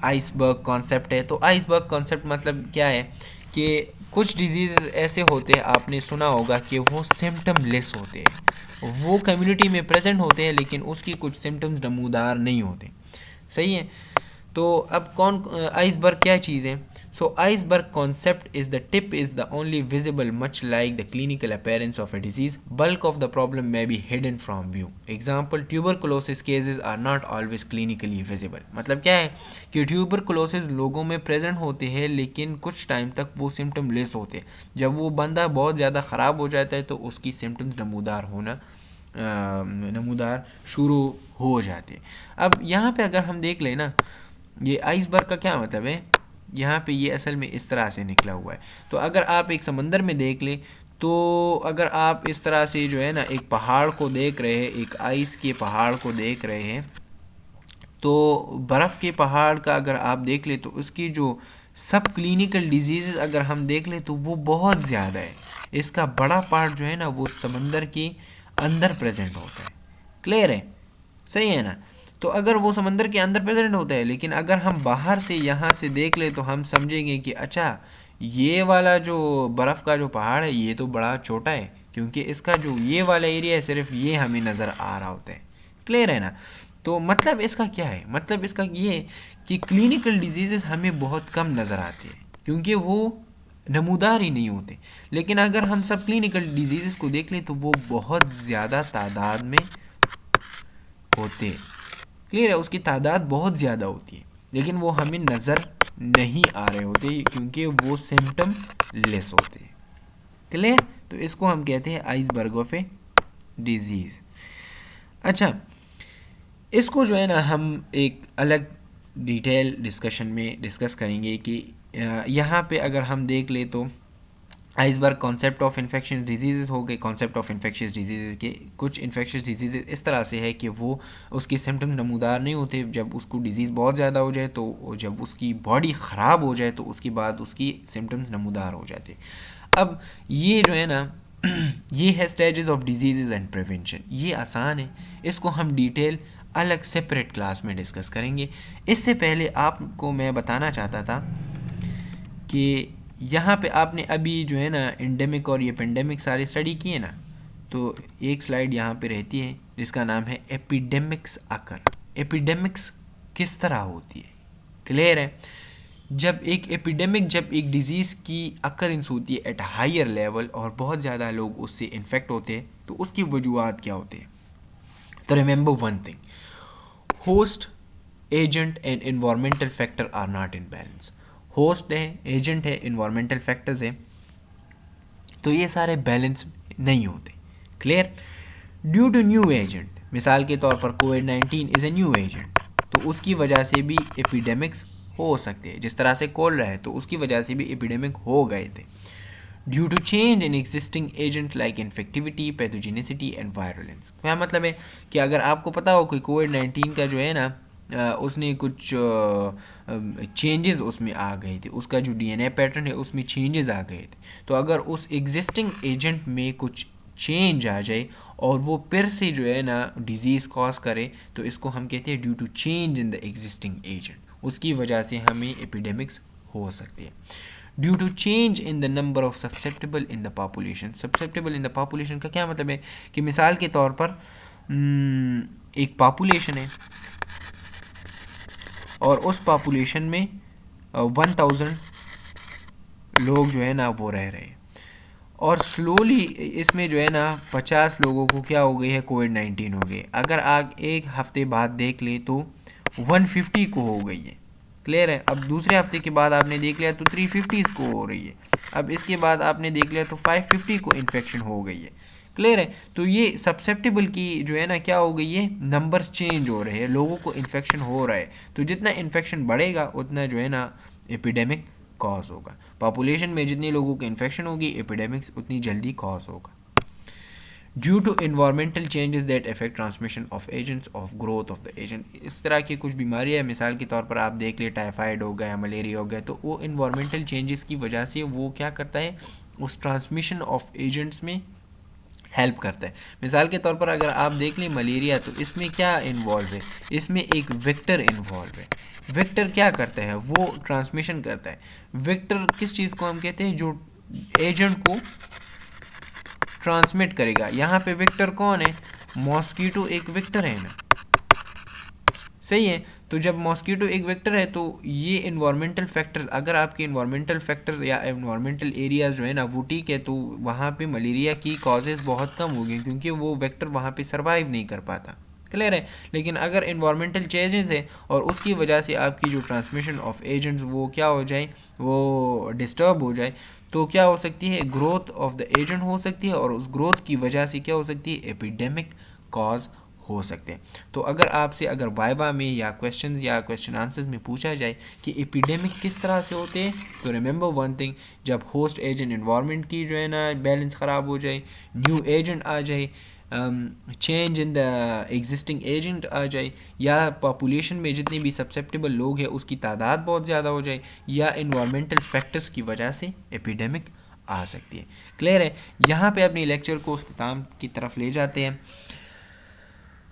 आइसबर्ग कॉन्सेप्ट है. तो आइसबर्ग कॉन्सेप्ट मतलब क्या है कि कुछ डिजीज़ ऐसे होते हैं, आपने सुना होगा कि वो सिम्टम लेस होते हैं, वो कम्युनिटी में प्रेजेंट होते हैं लेकिन उसकी कुछ सिम्टम्स नमूदार नहीं होते. सही है. तो अब आइसबर्ग क्या चीज़ है. So iceberg concept is the tip is the only visible much like the clinical appearance of a disease. Bulk of the problem may be hidden from view. Example, tuberculosis cases are not always clinically visible. मतलब क्या है कि tuberculosis लोगों में present होते हैं लेकिन कुछ टाइम तक वो सिम्टम लेस होते हैं. जब वो बंदा बहुत ज़्यादा ख़राब हो जाता है तो उसकी सिम्टम्स नमूदार शुरू हो जाते हैं. अब यहाँ पे अगर हम देख लें ना, ये आइसबर्ग का क्या मतलब है, यहाँ पे ये असल में इस तरह से निकला हुआ है. तो अगर आप एक समंदर में देख लें, तो अगर आप इस तरह से जो है ना एक पहाड़ को देख रहे हैं, एक आइस के पहाड़ को देख रहे हैं, तो बर्फ़ के पहाड़ का अगर आप देख लें तो उसकी जो सब क्लिनिकल डिजीज़ अगर हम देख लें तो वो बहुत ज़्यादा है. इसका बड़ा पार्ट जो है ना वो समंदर के अंदर प्रेजेंट होता है. क्लियर है, सही है ना. तो अगर वो समंदर के अंदर प्रेजेंट होता है, लेकिन अगर हम बाहर से यहाँ से देख ले तो हम समझेंगे कि अच्छा ये वाला जो बर्फ़ का जो पहाड़ है ये तो बड़ा छोटा है, क्योंकि इसका जो ये वाला एरिया है सिर्फ ये हमें नज़र आ रहा होता है. क्लियर है ना. तो मतलब इसका क्या है, मतलब इसका ये कि क्लिनिकल डिजीज़ हमें बहुत कम नज़र आते हैं क्योंकि वो नमूदार ही नहीं होते. लेकिन अगर हम सब क्लिनिकल डिजीज़ को देख लें तो वो बहुत ज़्यादा तादाद में होते. क्लियर है, उसकी तादाद बहुत ज़्यादा होती है लेकिन वो हमें नज़र नहीं आ रहे होते क्योंकि वो सिम्टम लेस होते हैं. क्लियर. तो इसको हम कहते हैं आइसबर्ग ऑफ ए डिजीज़. अच्छा, इसको जो है ना हम एक अलग डिटेल डिस्कशन में डिस्कस करेंगे कि यहाँ पे अगर हम देख ले तो iceberg concept of infection disease हो गए. कॉन्सेप्ट ऑफ इन्फेक्शियस डिजीज़ के कुछ इन्फेक्शियस डिजीज़ इस तरह से है कि वो उसके सिम्टम्स नमूदार नहीं होते. जब उसको डिजीज़ बहुत ज़्यादा हो जाए, तो जब उसकी बॉडी ख़राब हो जाए तो उसके बाद उसकी सिम्टम्स नमूदार हो जाते. अब ये जो है ना ये है stages of disease and prevention. ये आसान है, इसको हम डिटेल अलग सेपरेट क्लास में डिस्कस करेंगे. इससे पहले आपको मैं बताना चाहता था कि यहाँ पे आपने अभी जो है ना एंडेमिक और ये पेंडेमिक सारे स्टडी किए ना, तो एक स्लाइड यहाँ पे रहती है जिसका नाम है एपिडेमिक्स अकर. एपिडेमिक्स किस तरह होती है. क्लियर है. जब एक जब एक डिज़ीज़ की अकरेंस होती है एट हायर लेवल और बहुत ज़्यादा लोग उससे इन्फेक्ट होते हैं, तो उसकी वजूहात क्या होते हैं. तो remember one thing, host, agent and environmental factor are not in balance. Host है, एजेंट है, इन्वायरमेंटल फैक्टर्स है, तो ये सारे बैलेंस नहीं होते. Clear. Due to new agent, मिसाल के तौर पर कोविड-19 इज़ ए न्यू एजेंट, तो उसकी वजह से भी एपिडेमिक्स हो सकते हैं. जिस तरह से कोलेरा है तो उसकी वजह से भी एपिडेमिक हो गए थे. Due to change in existing agent like infectivity, pathogenicity and virulence. क्या मतलब है कि अगर आपको पता हो कोई कोविड-19 का जो है ना उसने कुछ चेंजेस उसमें आ गए थे, उसका जो डीएनए पैटर्न है उसमें चेंजेस आ गए थे। तो अगर उस एग्जिस्टिंग एजेंट में कुछ चेंज आ जाए और वो फिर से जो है ना डिजीज़ कॉज करे, तो इसको हम कहते हैं due to change in the existing agent, उसकी वजह से हमें एपिडेमिक्स हो सकती है। Due to change in the number of susceptible in the population, susceptible in the population का क्या मतलब है कि मिसाल के तौर पर एक पॉपुलेशन है और उस पॉपुलेशन में 1000 लोग जो है ना वो रह रहे हैं, और स्लोली इसमें जो है ना 50 लोगों को क्या हो गई है, कोविड-19 हो गई। अगर आप एक हफ्ते बाद देख ले तो 150 को हो गई है, क्लियर है। अब दूसरे हफ्ते के बाद आपने देख लिया तो 350 को हो रही है, अब इसके बाद आपने देख लिया तो 550 को इन्फेक्शन हो गई है, क्लियर है। तो ये सब्सेप्टेबल की जो है ना क्या हो गई है, नंबर चेंज हो रहे हैं, लोगों को इन्फेक्शन हो रहा है। तो जितना इन्फेक्शन बढ़ेगा उतना जो है ना एपिडेमिक कॉज होगा। पॉपुलेशन में जितने लोगों को इन्फेक्शन होगी, एपिडेमिक्स उतनी जल्दी कॉज होगा। Due to environmental changes that affect transmission of agents of growth of the agent, इस तरह की कुछ बीमारियाँ, मिसाल के तौर पर आप देख लिए टाइफाइड हो गया, मलेरिया हो गया, तो वो इन्वायरमेंटल चेंजेस की वजह से वो क्या करता है, उस ट्रांसमिशन ऑफ एजेंट्स में हेल्प करता है। मिसाल के तौर पर अगर आप देख लें मलेरिया, तो इसमें क्या इन्वॉल्व है, इसमें एक वेक्टर इन्वॉल्व है। वेक्टर क्या करता है, वो ट्रांसमिशन करता है। वेक्टर किस चीज़ को हम कहते हैं, जो एजेंट को ट्रांसमिट करेगा। यहाँ पे वेक्टर कौन है, मॉस्किटो एक वेक्टर है ना, सही है। तो जब मॉस्किटो एक वेक्टर है तो ये इन्वायरमेंटल फैक्टर्स, अगर आपके इन्वायरमेंटल फैक्टर्स या इन्वायरमेंटल एरियाज जो है ना वो ठीक है, तो वहाँ पे मलेरिया की कॉजेज़ बहुत कम होगी, क्योंकि वो वेक्टर वहाँ पे सरवाइव नहीं कर पाता, क्लियर है। लेकिन अगर इन्वायरमेंटल चेंजेस है और उसकी वजह से आपकी जो ट्रांसमिशन ऑफ एजेंट्स वो क्या हो जाए, वो डिस्टर्ब हो जाए, तो क्या हो सकती है, ग्रोथ ऑफ द एजेंट हो सकती है, और उस ग्रोथ की वजह से क्या हो सकती है, एपिडेमिक कॉज हो सकते हैं। तो अगर आपसे अगर वाइवा में या क्वेश्चंस या क्वेश्चन आंसर्स में पूछा जाए कि एपिडेमिक किस तरह से होते हैं, तो रिमेंबर वन थिंग, जब होस्ट एजेंट इन्वायरमेंट की जो है ना बैलेंस ख़राब हो जाए, न्यू एजेंट आ जाए, change in the existing agent आ जाए, या पॉपुलेशन में जितने भी सब्सेप्टेबल लोग हैं उसकी तादाद बहुत ज़्यादा हो जाए, या इन्वायरमेंटल फैक्टर्स की वजह से एपिडेमिक आ सकती है, क्लियर है। यहाँ पे अपने लेक्चर को अख्ताम की तरफ ले जाते हैं।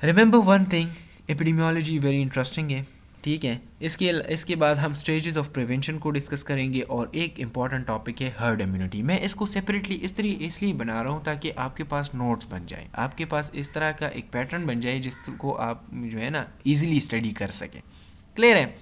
Remember one thing, epidemiology very interesting है, ठीक है। इसके बाद हम स्टेजेस ऑफ प्रिवेंशन को डिस्कस करेंगे, और एक इम्पॉर्टेंट टॉपिक है हर्ड इम्यूनिटी। मैं इसको सेपरेटली इसलिए बना रहा हूँ ताकि आपके पास नोट्स बन जाए, आपके पास इस तरह का एक पैटर्न बन जाए जिसको आप जो है ना ईजिली स्टडी कर सकें, क्लियर है।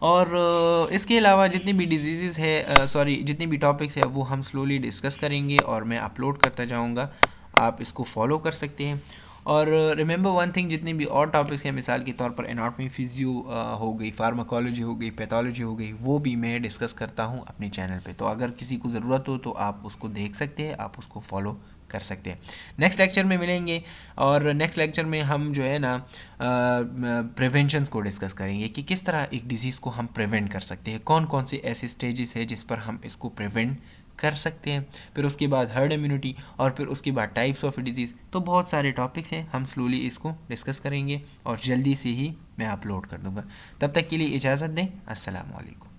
और इसके अलावा जितनी भी डिजीज़ है, जितनी भी टॉपिक्स है वो हम स्लोली डिस्कस करेंगे और मैं अपलोड करता जाऊँगा, आप इसको फॉलो कर सकते हैं। और रिमेंबर वन थिंग, जितनी भी और टॉपिक्स हैं, मिसाल के तौर पर एनाटॉमी, फिजियो हो गई, फार्माकोलॉजी हो गई, पैथोलॉजी हो गई, वो भी मैं डिस्कस करता हूँ अपने चैनल पे। तो अगर किसी को ज़रूरत हो तो आप उसको देख सकते हैं, आप उसको फॉलो कर सकते हैं। नेक्स्ट लेक्चर में मिलेंगे, और नेक्स्ट लेक्चर में हम जो है ना प्रिवेंशन को डिस्कस करेंगे कि किस तरह एक डिज़ीज़ को हम प्रिवेंट कर सकते हैं, कौन कौन से ऐसे स्टेजेस है जिस पर हम इसको प्रिवेंट कर सकते हैं। फिर उसके बाद हर्ड इम्यूनिटी, और फिर उसके बाद टाइप्स ऑफ डिजीज़। तो बहुत सारे टॉपिक्स हैं, हम स्लोली इसको डिस्कस करेंगे और जल्दी से ही मैं अपलोड कर दूंगा। तब तक के लिए इजाज़त दें, अस्सलाम वालेकुम।